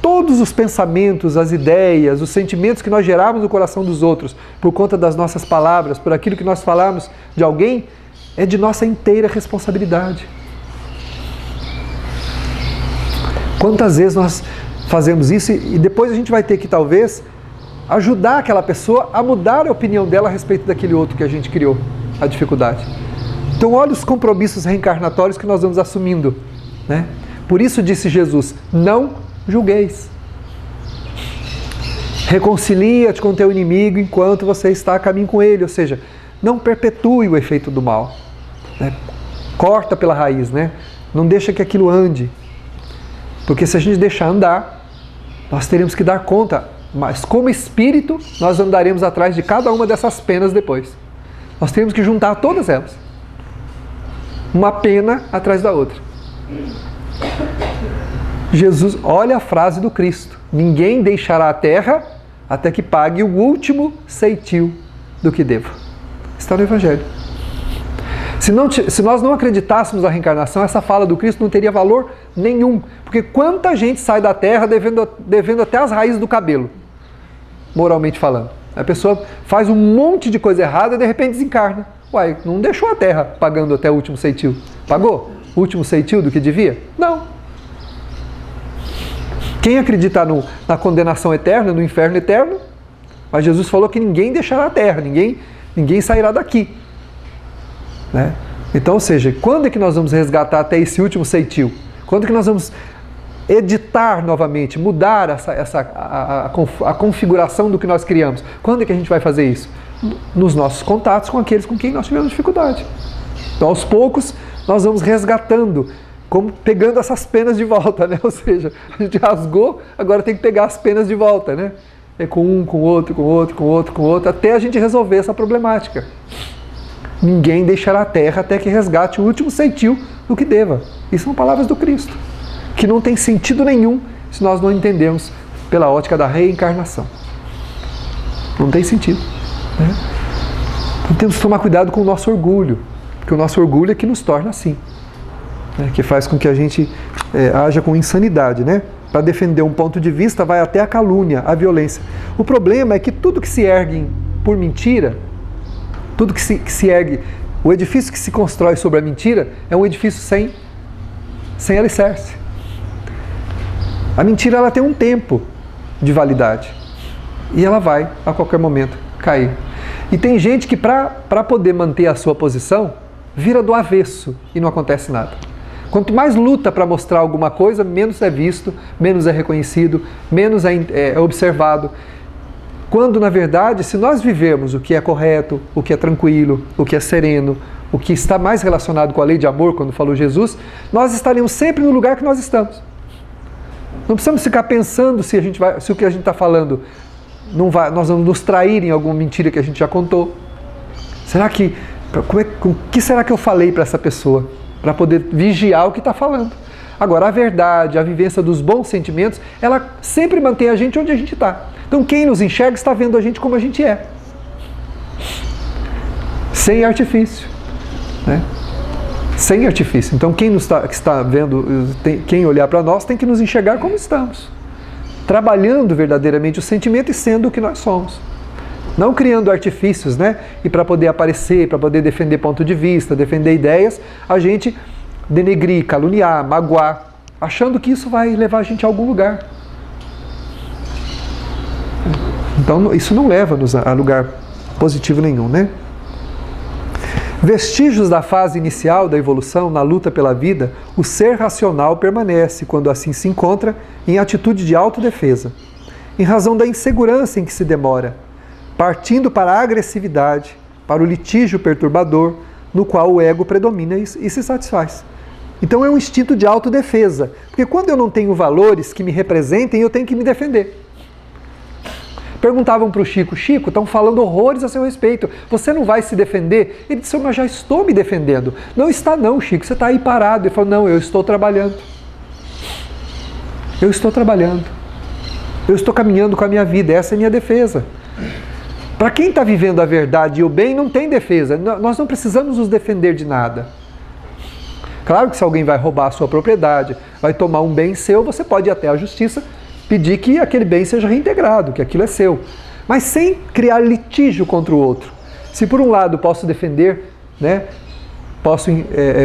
Speaker 1: Todos os pensamentos, as ideias, os sentimentos que nós geramos no coração dos outros, por conta das nossas palavras, por aquilo que nós falamos de alguém, é de nossa inteira responsabilidade. Quantas vezes nós fazemos isso e depois a gente vai ter que, talvez, ajudar aquela pessoa a mudar a opinião dela a respeito daquele outro que a gente criou. a dificuldade. Então olha os compromissos reencarnatórios que nós vamos assumindo, né? Por isso disse Jesus, não julgueis. Reconcilia-te com o teu inimigo enquanto você está a caminho com ele, ou seja, não perpetue o efeito do mal, né? Corta pela raiz, né? Não deixa que aquilo ande, porque se a gente deixar andar, nós teremos que dar conta, mas como espírito nós andaremos atrás de cada uma dessas penas depois. Nós temos que juntar todas elas, uma pena atrás da outra. Jesus, olha a frase do Cristo, ninguém deixará a terra até que pague o último ceitil do que deva. Está no Evangelho. Se nós não acreditássemos na reencarnação, essa fala do Cristo não teria valor nenhum. Porque quanta gente sai da terra devendo até as raízes do cabelo, moralmente falando. A pessoa faz um monte de coisa errada e de repente desencarna. Uai, não deixou a terra pagando até o último ceitil. Pagou o último ceitil do que devia? Não. Quem acredita na condenação eterna, no inferno eterno? Mas Jesus falou que ninguém deixará a terra, ninguém sairá daqui. Né? Então, ou seja, quando é que nós vamos resgatar até esse último ceitil? Quando é que nós vamos editar novamente, mudar a configuração do que nós criamos? Quando é que a gente vai fazer isso? Nos nossos contatos com aqueles com quem nós tivemos dificuldade. Então, aos poucos, nós vamos resgatando, como pegando essas penas de volta, né? Ou seja, a gente rasgou, agora tem que pegar as penas de volta, né? É com um, com outro, com outro, com outro, com outro, até a gente resolver essa problemática. Ninguém deixará a terra até que resgate o último ceitil do que deva. Isso são palavras do Cristo, que não tem sentido nenhum se nós não entendemos pela ótica da reencarnação. Não tem sentido, né? Então temos que tomar cuidado com o nosso orgulho, porque o nosso orgulho é que nos torna assim, né? Que faz com que a gente haja com insanidade, né? Para defender um ponto de vista vai até a calúnia, a violência. O problema é que tudo que se ergue por mentira, tudo que se ergue, o edifício que se constrói sobre a mentira é um edifício sem alicerce. A mentira ela tem um tempo de validade e ela vai a qualquer momento cair. E tem gente que para poder manter a sua posição vira do avesso e não acontece nada. Quanto mais luta para mostrar alguma coisa, menos é visto, menos é reconhecido, menos é observado. Quando, na verdade, se nós vivemos o que é correto, o que é tranquilo, o que é sereno, o que está mais relacionado com a lei de amor, quando falou Jesus, nós estaremos sempre no lugar que nós estamos. Não precisamos ficar pensando se o que a gente está falando nós vamos nos trair em alguma mentira que a gente já contou. O que será que eu falei para essa pessoa? Para poder vigiar o que está falando. Agora, a verdade, a vivência dos bons sentimentos, ela sempre mantém a gente onde a gente está. Então, quem nos enxerga está vendo a gente como a gente é. Sem artifício, né? Sem artifício. Então, quem está vendo, quem olhar para nós, tem que nos enxergar como estamos. Trabalhando verdadeiramente o sentimento e sendo o que nós somos. Não criando artifícios, né? E para poder aparecer, para poder defender ponto de vista, defender ideias, a gente denegrir, caluniar, magoar, achando que isso vai levar a gente a algum lugar. Então, isso não leva-nos a lugar positivo nenhum, né? Vestígios da fase inicial da evolução, na luta pela vida, o ser racional permanece, quando assim se encontra, em atitude de autodefesa, em razão da insegurança em que se demora, partindo para a agressividade, para o litígio perturbador, no qual o ego predomina e se satisfaz. Então é um instinto de autodefesa, porque quando eu não tenho valores que me representem, eu tenho que me defender. Perguntavam para o Chico, estão falando horrores a seu respeito, você não vai se defender? Ele disse, mas já estou me defendendo. Não está não, Chico, você está aí parado. Ele falou, não, eu estou trabalhando. Eu estou trabalhando. Eu estou caminhando com a minha vida, essa é a minha defesa. Para quem está vivendo a verdade e o bem, não tem defesa. Nós não precisamos nos defender de nada. Claro que se alguém vai roubar a sua propriedade, vai tomar um bem seu, você pode ir até a justiça pedir que aquele bem seja reintegrado, que aquilo é seu. Mas sem criar litígio contra o outro. Se por um lado posso defender, né,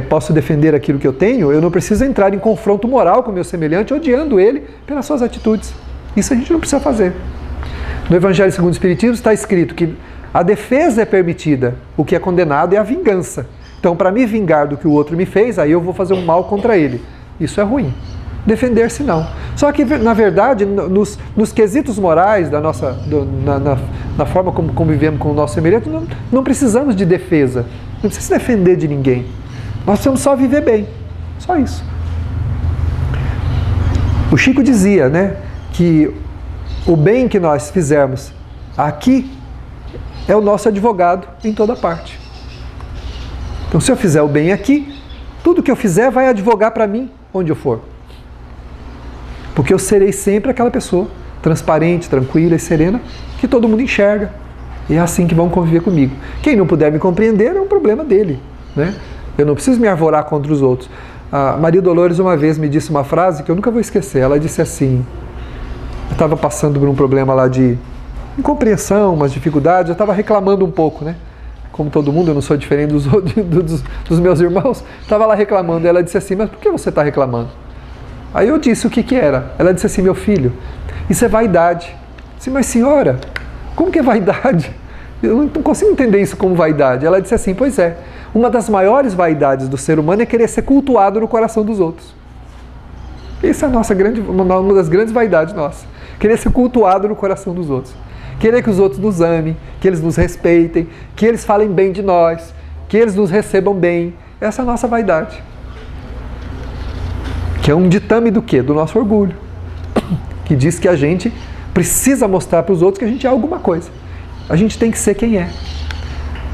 Speaker 1: posso defender aquilo que eu tenho, eu não preciso entrar em confronto moral com o meu semelhante, odiando ele pelas suas atitudes. Isso a gente não precisa fazer. No Evangelho segundo o Espiritismo está escrito que A defesa é permitida, o que é condenado é a vingança. Então, para me vingar do que o outro me fez, aí eu vou fazer um mal contra ele. Isso é ruim. Defender-se não. Só que, na verdade, nos quesitos morais, na forma como convivemos com o nosso semelhante, não precisamos de defesa. Não precisa se defender de ninguém. Nós precisamos só viver bem. Só isso. O Chico dizia, né, que o bem que nós fizermos aqui é o nosso advogado em toda parte. Então, se eu fizer o bem aqui, tudo que eu fizer vai advogar para mim onde eu for. Porque eu serei sempre aquela pessoa transparente, tranquila e serena que todo mundo enxerga. E é assim que vão conviver comigo. Quem não puder me compreender é um problema dele, né? Eu não preciso me arvorar contra os outros. A Maria Dolores uma vez me disse uma frase que eu nunca vou esquecer. Ela disse assim, eu estava passando por um problema lá de incompreensão, umas dificuldades, eu estava reclamando um pouco, né? Como todo mundo, eu não sou diferente dos meus irmãos, estava lá reclamando. E ela disse assim, mas por que você está reclamando? Aí eu disse o que era. Ela disse assim, meu filho, isso é vaidade. Eu disse, mas senhora, como que é vaidade? Eu não consigo entender isso como vaidade. Ela disse assim, pois é, uma das maiores vaidades do ser humano é querer ser cultuado no coração dos outros. Essa é uma das grandes vaidades nossas. Querer ser cultuado no coração dos outros. Querer que os outros nos amem, que eles nos respeitem, que eles falem bem de nós, que eles nos recebam bem. Essa é a nossa vaidade. Que é um ditame do quê? Do nosso orgulho. Que diz que a gente precisa mostrar para os outros que a gente é alguma coisa. A gente tem que ser quem é.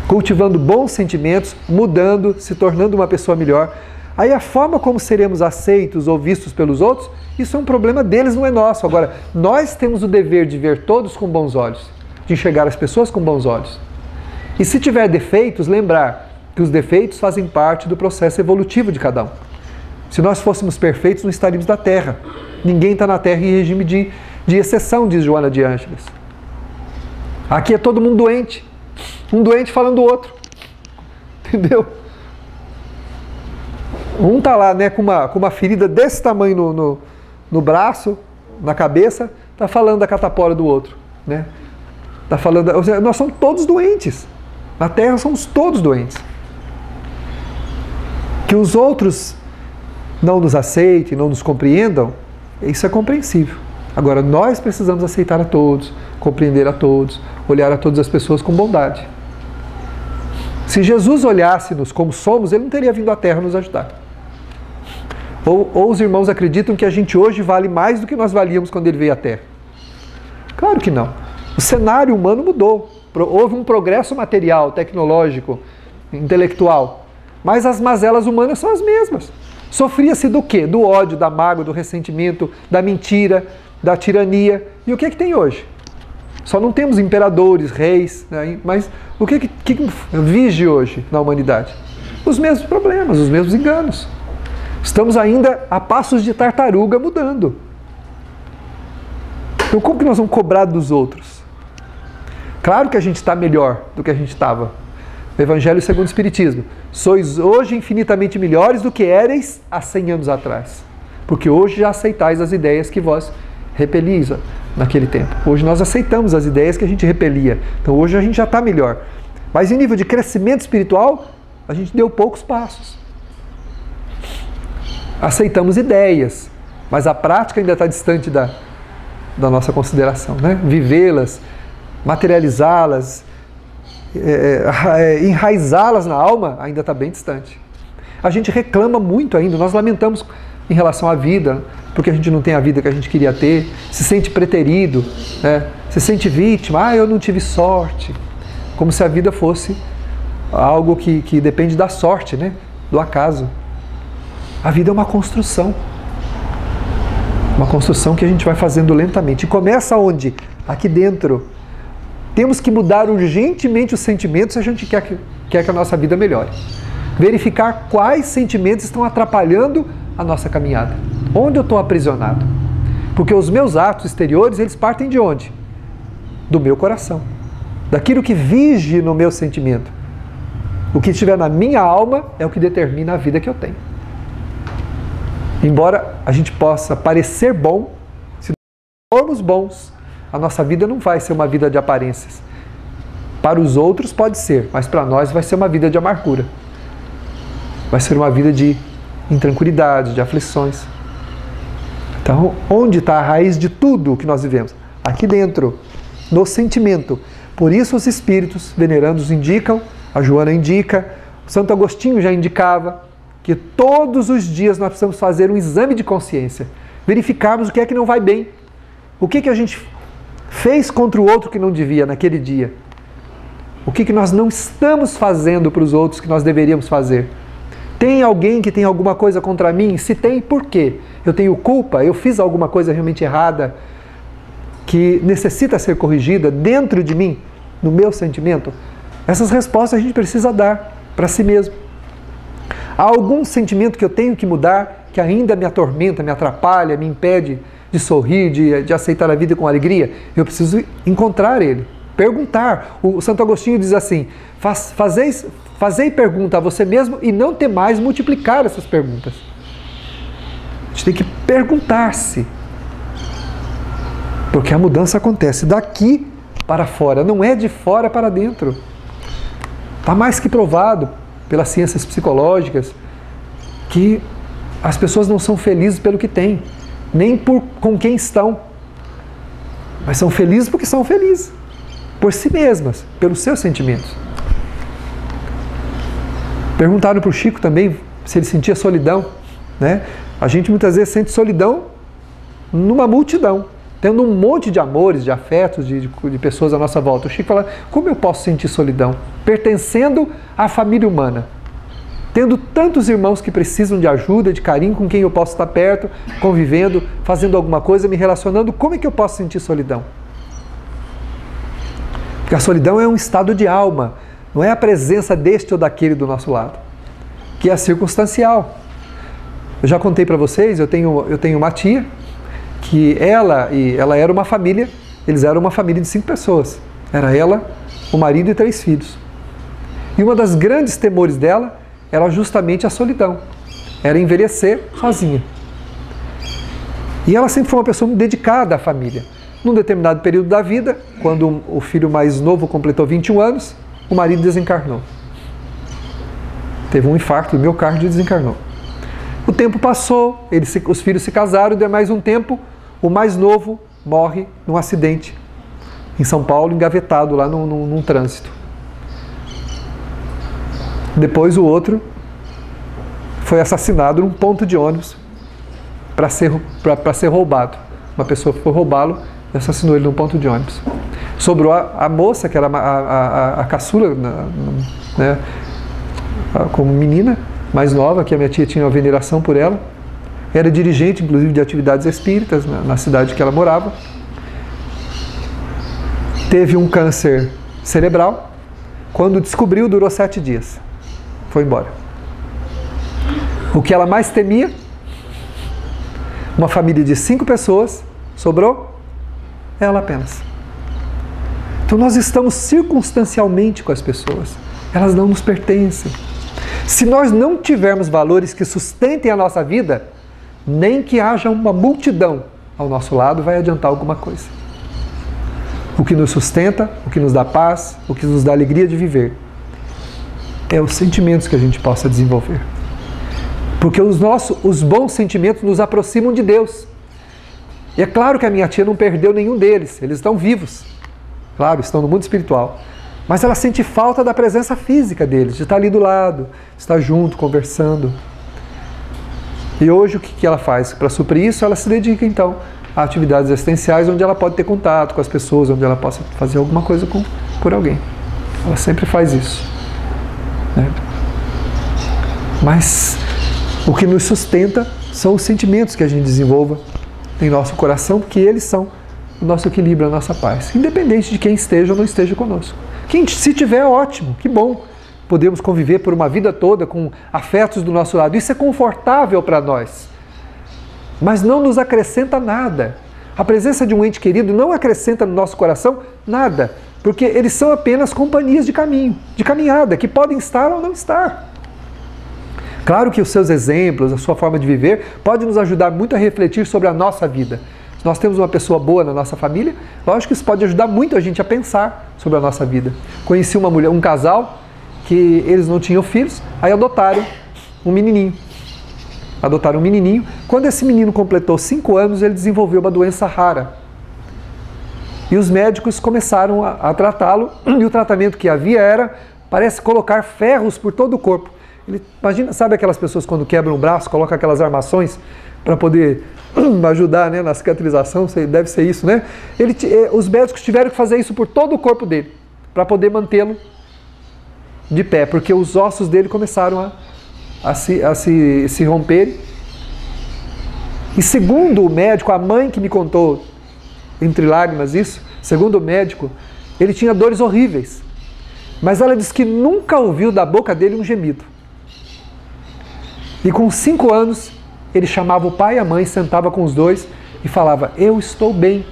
Speaker 1: Cultivando bons sentimentos, mudando, se tornando uma pessoa melhor. Aí a forma como seremos aceitos ou vistos pelos outros, isso é um problema deles, não é nosso. Agora, nós temos o dever de ver todos com bons olhos, de enxergar as pessoas com bons olhos. E se tiver defeitos, lembrar que os defeitos fazem parte do processo evolutivo de cada um. Se nós fôssemos perfeitos, não estaríamos na Terra. Ninguém está na Terra em regime de exceção, diz Joana de Ângeles. Aqui é todo mundo doente. Um doente falando do outro. Entendeu? Um está lá, né, com uma ferida desse tamanho no braço, na cabeça, está falando da catapora do outro. Né? Tá falando, ou seja, nós somos todos doentes. Na Terra somos todos doentes. Que os outros não nos aceitem, não nos compreendam, isso é compreensível. Agora, nós precisamos aceitar a todos, compreender a todos, olhar a todas as pessoas com bondade. Se Jesus olhasse-nos como somos, Ele não teria vindo à Terra nos ajudar. Ou os irmãos acreditam que a gente hoje vale mais do que nós valíamos quando Ele veio à Terra? Claro que não. O cenário humano mudou. Houve um progresso material, tecnológico, intelectual. Mas as mazelas humanas são as mesmas. Sofria-se do quê? Do ódio, da mágoa, do ressentimento, da mentira, da tirania. E o que é que tem hoje? Só não temos imperadores, reis, né? Mas o que vige hoje na humanidade? Os mesmos problemas, os mesmos enganos. Estamos ainda a passos de tartaruga mudando. Então como que nós vamos cobrar dos outros? Claro que a gente está melhor do que a gente estava. Evangelho segundo o Espiritismo. Sois hoje infinitamente melhores do que éreis há 100 anos atrás. Porque hoje já aceitais as ideias que vós repelis naquele tempo. Hoje nós aceitamos as ideias que a gente repelia. Então hoje a gente já está melhor. Mas em nível de crescimento espiritual, a gente deu poucos passos. Aceitamos ideias, mas a prática ainda está distante da nossa consideração, né? Vivê-las, materializá-las, enraizá-las na alma ainda está bem distante. A gente reclama muito ainda, nós lamentamos em relação à vida, porque a gente não tem a vida que a gente queria ter, se sente preterido, né? Se sente vítima, eu não tive sorte, como se a vida fosse algo que depende da sorte, né? Do acaso. A vida é uma construção que a gente vai fazendo lentamente. E começa onde? Aqui dentro. Temos que mudar urgentemente os sentimentos se a gente quer que a nossa vida melhore. Verificar quais sentimentos estão atrapalhando a nossa caminhada. Onde eu estou aprisionado? Porque os meus atos exteriores, eles partem de onde? Do meu coração. Daquilo que vige no meu sentimento. O que estiver na minha alma é o que determina a vida que eu tenho. Embora a gente possa parecer bom, se formos bons, a nossa vida não vai ser uma vida de aparências. Para os outros pode ser, mas para nós vai ser uma vida de amargura. Vai ser uma vida de intranquilidade, de aflições. Então, onde está a raiz de tudo o que nós vivemos? Aqui dentro, no sentimento. Por isso os espíritos venerandos indicam, a Joana indica, o Santo Agostinho já indicava, que todos os dias nós precisamos fazer um exame de consciência, verificarmos o que é que não vai bem, o que a gente fez contra o outro que não devia naquele dia, o que nós não estamos fazendo para os outros que nós deveríamos fazer. Tem alguém que tem alguma coisa contra mim? Se tem, por quê? Eu tenho culpa? Eu fiz alguma coisa realmente errada que necessita ser corrigida dentro de mim, no meu sentimento? Essas respostas a gente precisa dar para si mesmo. Há algum sentimento que eu tenho que mudar, que ainda me atormenta, me atrapalha, me impede de sorrir, de aceitar a vida com alegria? Eu preciso encontrar ele, perguntar. O Santo Agostinho diz assim, fazei pergunta a você mesmo e não temais multiplicar essas perguntas. A gente tem que perguntar-se, porque a mudança acontece daqui para fora, não é de fora para dentro. Está mais que provado pelas ciências psicológicas que as pessoas não são felizes pelo que têm, nem com quem estão, mas são felizes porque são felizes, por si mesmas, pelos seus sentimentos. Perguntaram para o Chico também se ele sentia solidão, né? A gente muitas vezes sente solidão numa multidão, tendo um monte de amores, de afetos, de pessoas à nossa volta. O Chico fala, como eu posso sentir solidão? Pertencendo à família humana, tendo tantos irmãos que precisam de ajuda, de carinho, com quem eu posso estar perto, convivendo, fazendo alguma coisa, me relacionando, como é que eu posso sentir solidão? Porque a solidão é um estado de alma, não é a presença deste ou daquele do nosso lado, que é circunstancial. Eu já contei para vocês, eu tenho uma tia, que ela era uma família, eles eram uma família de 5 pessoas. Era ela, o marido e 3 filhos. E uma das grandes temores dela era justamente a solidão. Era envelhecer sozinha. E ela sempre foi uma pessoa muito dedicada à família. Num determinado período da vida, quando o filho mais novo completou 21 anos, o marido desencarnou. Teve um infarto do miocárdio e desencarnou. O tempo passou, os filhos se casaram, deu mais um tempo, o mais novo morre num acidente em São Paulo, engavetado lá num trânsito. Depois o outro foi assassinado num ponto de ônibus para ser roubado. Uma pessoa foi roubá-lo e assassinou ele num ponto de ônibus. Sobrou a moça, que era a caçula, né, como menina, mais nova, que a minha tia tinha uma veneração por ela. Era dirigente, inclusive, de atividades espíritas na cidade que ela morava. Teve um câncer cerebral. Quando descobriu, durou 7 dias. Foi embora. O que ela mais temia? Uma família de 5 pessoas. Sobrou? Ela apenas. Então nós estamos circunstancialmente com as pessoas. Elas não nos pertencem. Se nós não tivermos valores que sustentem a nossa vida, nem que haja uma multidão ao nosso lado vai adiantar alguma coisa. O que nos sustenta, o que nos dá paz, o que nos dá alegria de viver, é os sentimentos que a gente possa desenvolver. Porque os bons sentimentos nos aproximam de Deus. E é claro que a minha tia não perdeu nenhum deles, eles estão vivos. Claro, estão no mundo espiritual. Mas ela sente falta da presença física deles, de estar ali do lado, de estar junto, conversando. E hoje o que ela faz? Para suprir isso, ela se dedica então a atividades existenciais onde ela pode ter contato com as pessoas, onde ela possa fazer alguma coisa por alguém. Ela sempre faz isso. Né? Mas o que nos sustenta são os sentimentos que a gente desenvolva em nosso coração, porque eles são o nosso equilíbrio, a nossa paz. Independente de quem esteja ou não esteja conosco. Se tiver, ótimo, que bom. Podemos conviver por uma vida toda com afetos do nosso lado. Isso é confortável para nós. Mas não nos acrescenta nada. A presença de um ente querido não acrescenta no nosso coração nada. Porque eles são apenas companhias de caminho, de caminhada, que podem estar ou não estar. Claro que os seus exemplos, a sua forma de viver, pode nos ajudar muito a refletir sobre a nossa vida, Se nós temos uma pessoa boa na nossa família, lógico que isso pode ajudar muito a gente a pensar sobre a nossa vida. Conheci uma mulher, um casal, que eles não tinham filhos, aí adotaram um menininho. Adotaram um menininho. Quando esse menino completou 5 anos, ele desenvolveu uma doença rara. E os médicos começaram a tratá-lo, e o tratamento que havia era, parece colocar ferros por todo o corpo. Imagina, sabe aquelas pessoas quando quebram um braço, colocam aquelas armações para poder ajudar, né, na cicatrização, deve ser isso, né? Os médicos tiveram que fazer isso por todo o corpo dele, para poder mantê-lo de pé, porque os ossos dele começaram a se romperem. E segundo o médico, a mãe que me contou, entre lágrimas isso, segundo o médico, ele tinha dores horríveis, mas ela disse que nunca ouviu da boca dele um gemido. E com 5 anos, ele chamava o pai e a mãe, sentava com os dois e falava: eu estou bem.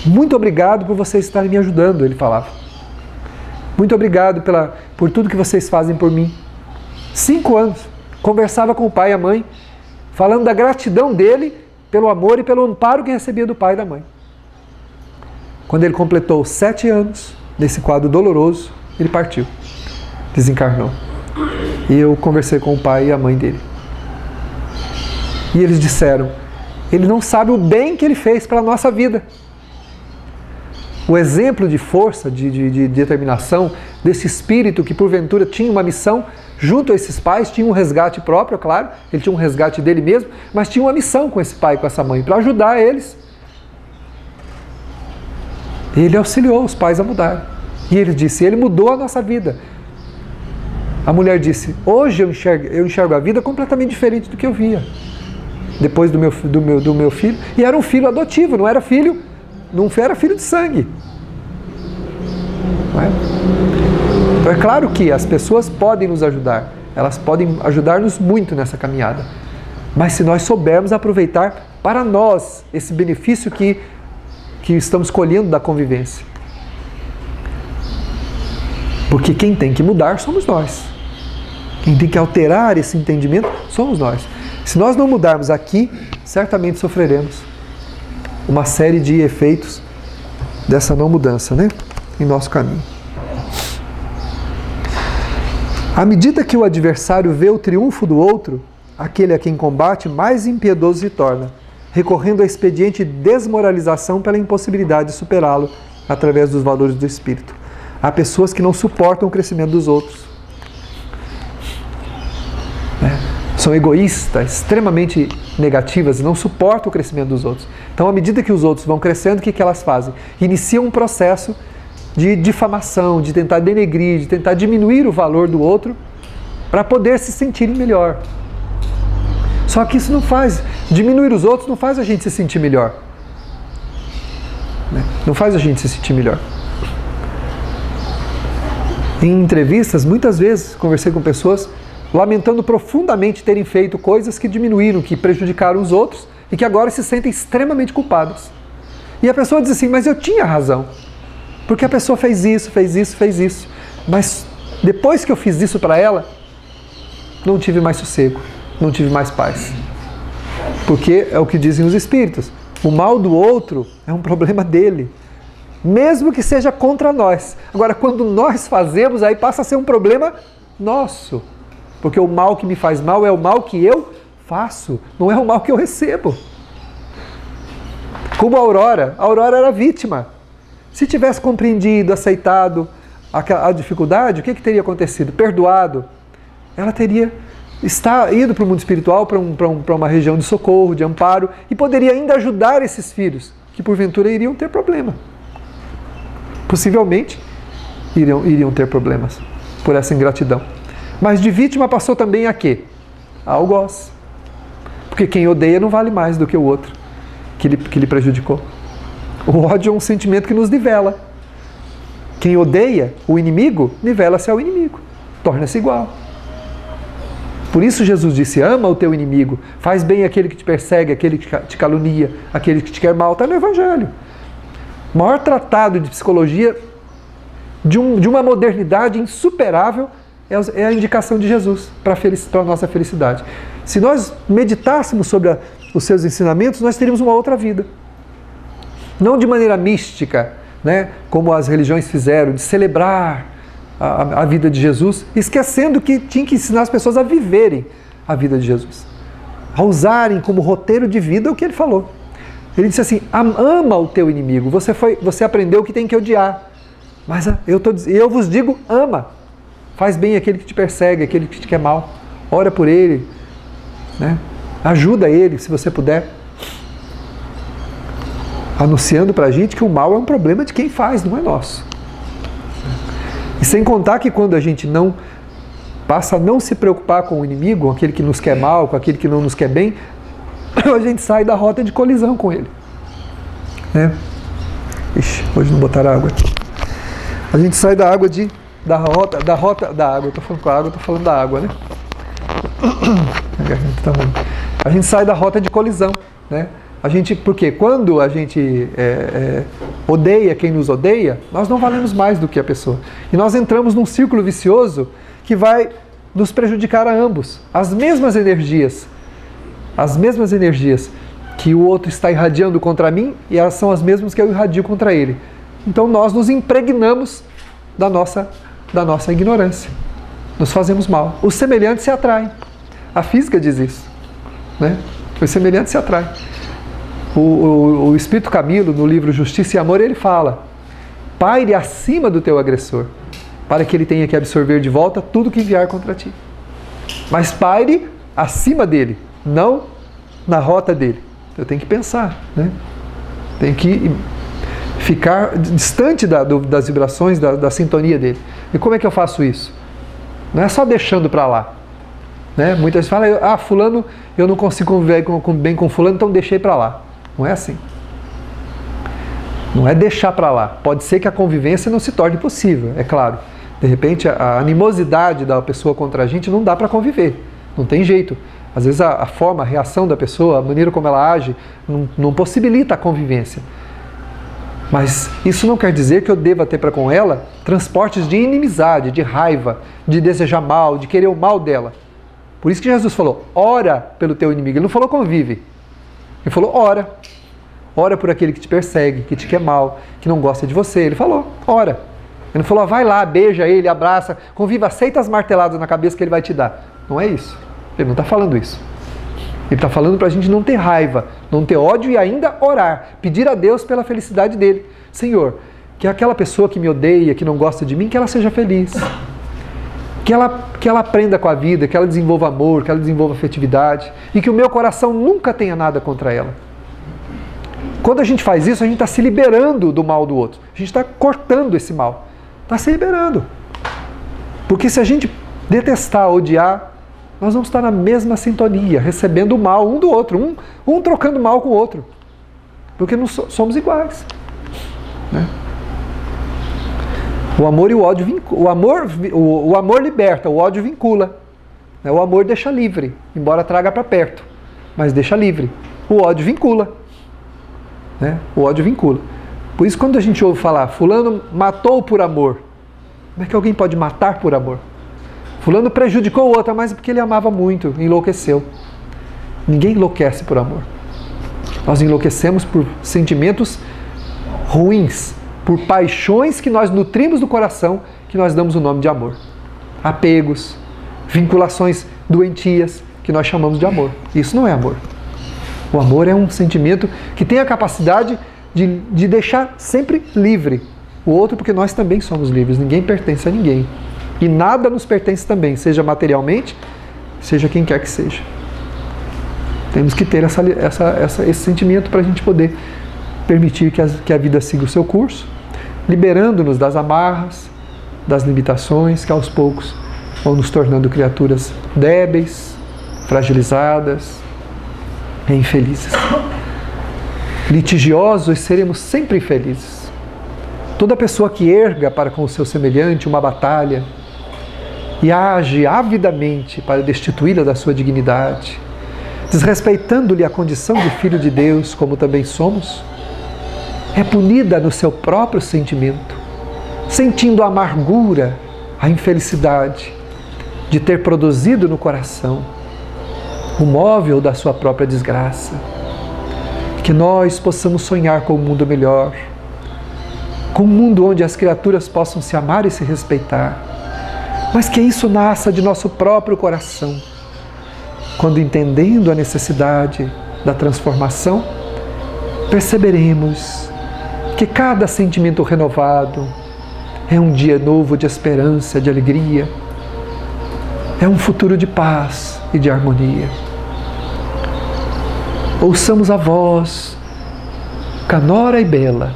Speaker 1: Muito obrigado por vocês estarem me ajudando, ele falava. Muito obrigado por tudo que vocês fazem por mim. 5 anos. Conversava com o pai e a mãe, falando da gratidão dele pelo amor e pelo amparo que recebia do pai e da mãe. Quando ele completou 7 anos, nesse quadro doloroso, ele partiu. Desencarnou. E eu conversei com o pai e a mãe dele. E eles disseram: ele não sabe o bem que ele fez para a nossa vida. O exemplo de força, de determinação desse espírito que porventura tinha uma missão junto a esses pais, tinha um resgate próprio, claro, ele tinha um resgate dele mesmo, mas tinha uma missão com esse pai e com essa mãe, para ajudar eles. Ele auxiliou os pais a mudar. E ele disse: ele mudou a nossa vida. A mulher disse: hoje eu enxergo a vida completamente diferente do que eu via. Depois do meu filho. E era um filho adotivo, não era filho de sangue. Não é? Então é claro que as pessoas podem nos ajudar. Elas podem ajudar-nos muito nessa caminhada. Mas se nós soubermos aproveitar para nós esse benefício que estamos colhendo da convivência. Porque quem tem que mudar somos nós. Quem tem que alterar esse entendimento somos nós. Se nós não mudarmos aqui, certamente sofreremos uma série de efeitos dessa não mudança, né, em nosso caminho. À medida que o adversário vê o triunfo do outro, aquele a quem combate mais impiedoso se torna, recorrendo a expediente de desmoralização pela impossibilidade de superá-lo através dos valores do espírito. Há pessoas que não suportam o crescimento dos outros. São egoístas, extremamente negativas e não suportam o crescimento dos outros. Então, à medida que os outros vão crescendo, o que elas fazem? Iniciam um processo de difamação, de tentar denegrir, de tentar diminuir o valor do outro para poder se sentirem melhor. Só que isso não faz, diminuir os outros não faz a gente se sentir melhor. Não faz a gente se sentir melhor. Em entrevistas, muitas vezes, conversei com pessoas lamentando profundamente terem feito coisas que diminuíram, que prejudicaram os outros e que agora se sentem extremamente culpadas. E a pessoa diz assim: mas eu tinha razão, porque a pessoa fez isso, mas depois que eu fiz isso para ela, não tive mais sossego, não tive mais paz. Porque é o que dizem os espíritos, o mal do outro é um problema dele, mesmo que seja contra nós. Agora, quando nós fazemos, aí passa a ser um problema nosso. Porque o mal que me faz mal é o mal que eu faço, não é o mal que eu recebo. Como a Aurora era vítima. Se tivesse compreendido, aceitado a dificuldade, o que teria acontecido? Perdoado. Ela teria ido para o mundo espiritual, para uma região de socorro, de amparo, e poderia ainda ajudar esses filhos, que porventura iriam ter problema. Possivelmente iriam ter problemas por essa ingratidão. Mas de vítima passou também a quê? A algoz. Porque quem odeia não vale mais do que o outro que lhe prejudicou. O ódio é um sentimento que nos nivela. Quem odeia o inimigo, nivela-se ao inimigo. Torna-se igual. Por isso Jesus disse: ama o teu inimigo, faz bem aquele que te persegue, aquele que te calunia, aquele que te quer mal. Está no Evangelho. O maior tratado de psicologia de uma modernidade insuperável é a indicação de Jesus para a nossa felicidade. Se nós meditássemos sobre os seus ensinamentos, nós teríamos uma outra vida. Não de maneira mística, né, como as religiões fizeram, de celebrar a vida de Jesus, esquecendo que tinha que ensinar as pessoas a viverem a vida de Jesus, a usarem como roteiro de vida o que ele falou. Ele disse assim: ama o teu inimigo. Você aprendeu que tem que odiar, mas eu vos digo, ama. Faz bem aquele que te persegue, aquele que te quer mal. Ora por ele, né? Ajuda ele, se você puder. Anunciando para a gente que o mal é um problema de quem faz, não é nosso. E sem contar que quando a gente não passa a não se preocupar com o inimigo, com aquele que nos quer mal, com aquele que não nos quer bem, a gente sai da rota de colisão com ele. Né? Ixi, hoje não botaram água aqui. A gente sai da água da rota da água. Eu estou falando com a água, estou falando da água, né? A gente sai da rota de colisão, né? Porque quando a gente odeia quem nos odeia, nós não valemos mais do que a pessoa. E nós entramos num círculo vicioso que vai nos prejudicar a ambos. As mesmas energias que o outro está irradiando contra mim, e elas são as mesmas que eu irradio contra ele. Então nós nos impregnamos da nossa ignorância. Nos fazemos mal. Os semelhantes se atraem. A física diz isso, né? Os semelhantes se atraem. O Espírito Camilo, no livro Justiça e Amor, ele fala: paire acima do teu agressor, para que ele tenha que absorver de volta tudo que enviar contra ti. Mas paire acima dele, não na rota dele. Eu tenho que pensar, né? Tenho que ficar distante das vibrações, da sintonia dele. E como é que eu faço isso? Não é só deixando para lá, né? Muitas vezes falam: fulano, eu não consigo conviver bem com fulano, então deixei para lá. Não é assim. Não é deixar para lá. Pode ser que a convivência não se torne possível, é claro. De repente, a animosidade da pessoa contra a gente não dá para conviver. Não tem jeito. Às vezes a forma, a reação da pessoa, a maneira como ela age, não possibilita a convivência. Mas isso não quer dizer que eu deva ter para com ela transportes de inimizade, de raiva, de desejar mal, de querer o mal dela. Por isso que Jesus falou: ora pelo teu inimigo. Ele não falou convive. Ele falou: ora. Ora por aquele que te persegue, que te quer mal, que não gosta de você. Ele falou: ora. Ele não falou: vai lá, beija ele, abraça, conviva, aceita as marteladas na cabeça que ele vai te dar. Não é isso. Ele não está falando isso. Ele está falando para a gente não ter raiva, não ter ódio e ainda orar. Pedir a Deus pela felicidade dele. Senhor, que aquela pessoa que me odeia, que não gosta de mim, que ela seja feliz. Que ela aprenda com a vida, que ela desenvolva amor, que ela desenvolva afetividade. E que o meu coração nunca tenha nada contra ela. Quando a gente faz isso, a gente está se liberando do mal do outro. A gente está cortando esse mal. Está se liberando. Porque se a gente detestar, odiar, nós vamos estar na mesma sintonia, recebendo o mal um do outro, um trocando mal com o outro. Porque não somos iguais. Né? O amor e o ódio o amor liberta, o ódio vincula. O amor deixa livre, embora traga para perto, mas deixa livre. O ódio vincula. Né? O ódio vincula. Por isso, quando a gente ouve falar fulano matou por amor, como é que alguém pode matar por amor? Fulano prejudicou o outro, mas é porque ele amava muito, enlouqueceu. Ninguém enlouquece por amor. Nós enlouquecemos por sentimentos ruins, por paixões que nós nutrimos do coração, que nós damos o nome de amor. Apegos, vinculações doentias, que nós chamamos de amor. Isso não é amor. O amor é um sentimento que tem a capacidade de deixar sempre livre o outro, porque nós também somos livres, ninguém pertence a ninguém. E nada nos pertence também, seja materialmente, seja quem quer que seja. Temos que ter esse sentimento para a gente poder permitir que a vida siga o seu curso, liberando-nos das amarras, das limitações que aos poucos vão nos tornando criaturas débeis, fragilizadas e infelizes. Litigiosos seremos sempre infelizes. Toda pessoa que erga para com o seu semelhante uma batalha e age avidamente para destituí-la da sua dignidade, desrespeitando-lhe a condição de filho de Deus, como também somos, é punida no seu próprio sentimento, sentindo a amargura, a infelicidade de ter produzido no coração o móvel da sua própria desgraça. Que nós possamos sonhar com um mundo melhor, com um mundo onde as criaturas possam se amar e se respeitar, mas que isso nasça de nosso próprio coração, quando, entendendo a necessidade da transformação, perceberemos que cada sentimento renovado é um dia novo de esperança, de alegria, é um futuro de paz e de harmonia. Ouçamos a voz canora e bela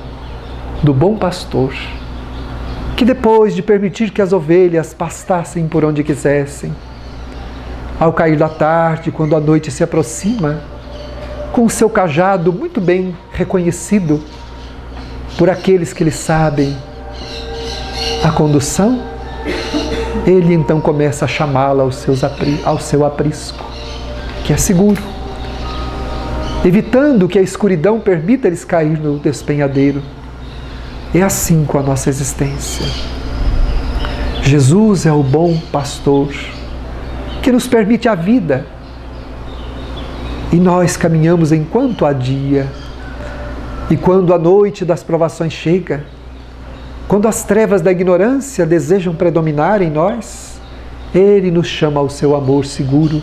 Speaker 1: do bom pastor, que depois de permitir que as ovelhas pastassem por onde quisessem, ao cair da tarde, quando a noite se aproxima, com o seu cajado muito bem reconhecido por aqueles que lhe sabem a condução, ele então começa a chamá-la ao seu aprisco, que é seguro, evitando que a escuridão permita eles cair no despenhadeiro. É assim com a nossa existência. Jesus é o bom pastor que nos permite a vida, e nós caminhamos enquanto há dia. E quando a noite das provações chega, quando as trevas da ignorância desejam predominar em nós, Ele nos chama ao seu amor seguro,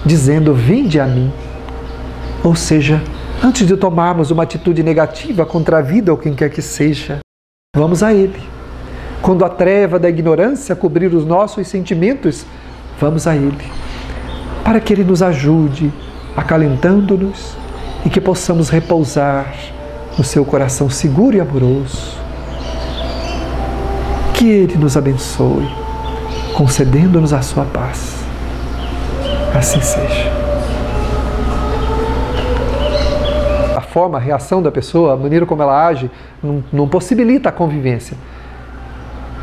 Speaker 1: dizendo: vinde a mim. Ou seja, antes de tomarmos uma atitude negativa contra a vida ou quem quer que seja, vamos a Ele. Quando a treva da ignorância cobrir os nossos sentimentos, vamos a Ele, para que Ele nos ajude, acalentando-nos, e que possamos repousar no seu coração seguro e amoroso. Que Ele nos abençoe, concedendo-nos a sua paz. Assim seja. A forma, a reação da pessoa, a maneira como ela age, não possibilita a convivência.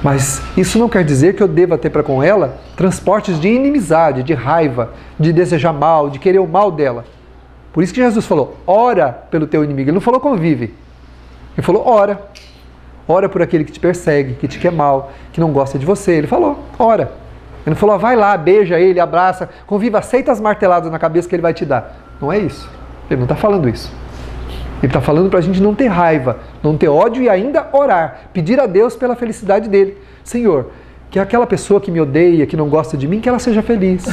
Speaker 1: Mas isso não quer dizer que eu deva ter para com ela transportes de inimizade, de raiva, de desejar mal, de querer o mal dela. Por isso que Jesus falou: ora pelo teu inimigo. Ele não falou convive. Ele falou ora. Ora por aquele que te persegue, que te quer mal, que não gosta de você. Ele falou ora. Ele não falou vai lá, beija ele, abraça, conviva, aceita as marteladas na cabeça que ele vai te dar. Não é isso. Ele não está falando isso. Ele está falando para a gente não ter raiva, não ter ódio e ainda orar, pedir a Deus pela felicidade dele. Senhor, que aquela pessoa que me odeia, que não gosta de mim, que ela seja feliz.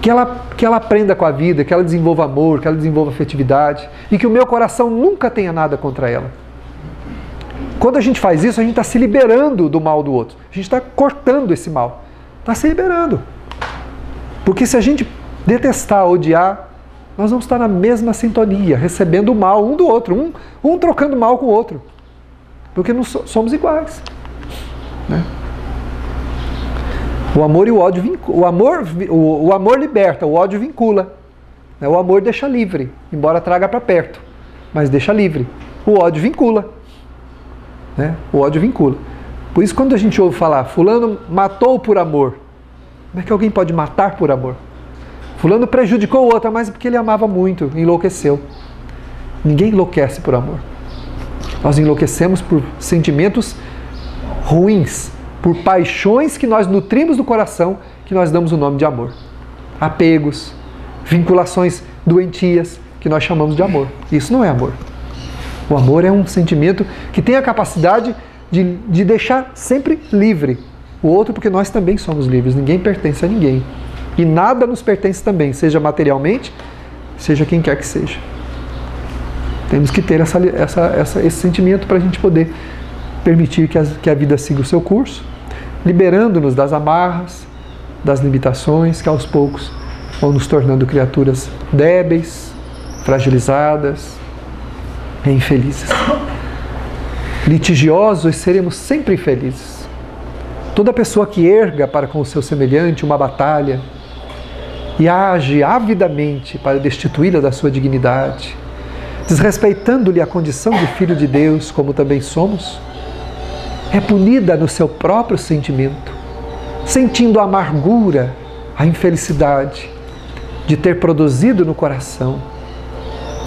Speaker 1: Que ela aprenda com a vida, que ela desenvolva amor, que ela desenvolva afetividade e que o meu coração nunca tenha nada contra ela. Quando a gente faz isso, a gente está se liberando do mal do outro. A gente está cortando esse mal. Está se liberando. Porque se a gente detestar, odiar, nós vamos estar na mesma sintonia, recebendo o mal um do outro, um trocando mal com o outro. Porque não somos iguais. Né? O amor e o ódio, o amor liberta, o ódio vincula. Né? O amor deixa livre, embora traga para perto, mas deixa livre. O ódio vincula. Né? O ódio vincula. Por isso, quando a gente ouve falar, fulano matou por amor, como é que alguém pode matar por amor? Fulano prejudicou o outro, mas porque ele amava muito, enlouqueceu. Ninguém enlouquece por amor. Nós enlouquecemos por sentimentos ruins, por paixões que nós nutrimos do coração, que nós damos o nome de amor. Apegos, vinculações doentias, que nós chamamos de amor. Isso não é amor. O amor é um sentimento que tem a capacidade de deixar sempre livre o outro, porque nós também somos livres, ninguém pertence a ninguém. E nada nos pertence também, seja materialmente, seja quem quer que seja. Temos que ter esse sentimento para a gente poder permitir que a vida siga o seu curso, liberando-nos das amarras, das limitações que aos poucos vão nos tornando criaturas débeis, fragilizadas e infelizes. Litigiosos seremos sempre infelizes. Toda pessoa que erga para com o seu semelhante uma batalha e age avidamente para destituí-la da sua dignidade, desrespeitando-lhe a condição de filho de Deus, como também somos, é punida no seu próprio sentimento, sentindo a amargura, a infelicidade de ter produzido no coração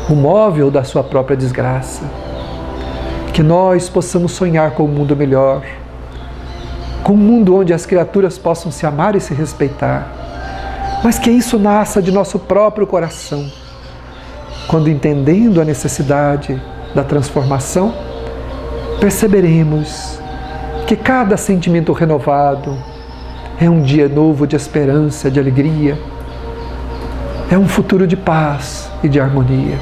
Speaker 1: o móvel da sua própria desgraça. Que nós possamos sonhar com um mundo melhor, com um mundo onde as criaturas possam se amar e se respeitar, mas que isso nasça de nosso próprio coração, quando, entendendo a necessidade da transformação, perceberemos que cada sentimento renovado é um dia novo de esperança, de alegria, é um futuro de paz e de harmonia.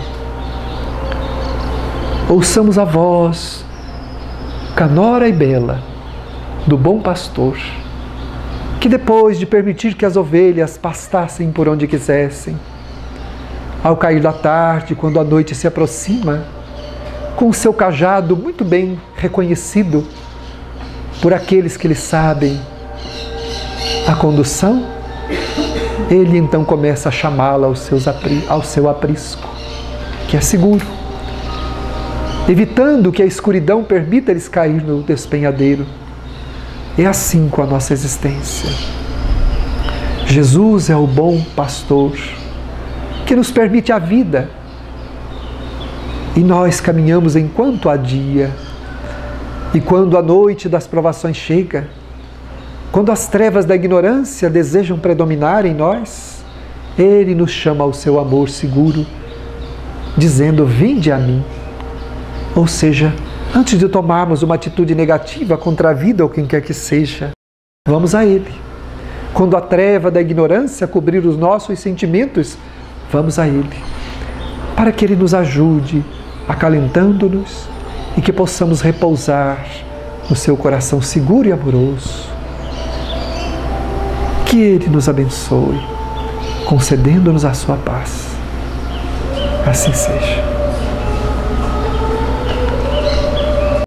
Speaker 1: Ouçamos a voz canora e bela do bom pastor, que depois de permitir que as ovelhas pastassem por onde quisessem, ao cair da tarde, quando a noite se aproxima, com o seu cajado muito bem reconhecido por aqueles que lhe sabem a condução, ele então começa a chamá-la ao seu aprisco, que é seguro, evitando que a escuridão permita eles cair no despenhadeiro. É assim com a nossa existência. Jesus é o bom pastor que nos permite a vida, e nós caminhamos enquanto há dia. E quando a noite das provações chega, quando as trevas da ignorância desejam predominar em nós, Ele nos chama ao seu amor seguro, dizendo: vinde a mim. Ou seja, antes de tomarmos uma atitude negativa contra a vida ou quem quer que seja, vamos a Ele. Quando a treva da ignorância cobrir os nossos sentimentos, vamos a Ele, para que Ele nos ajude, acalentando-nos, e que possamos repousar no seu coração seguro e amoroso. Que Ele nos abençoe, concedendo-nos a sua paz. Assim seja.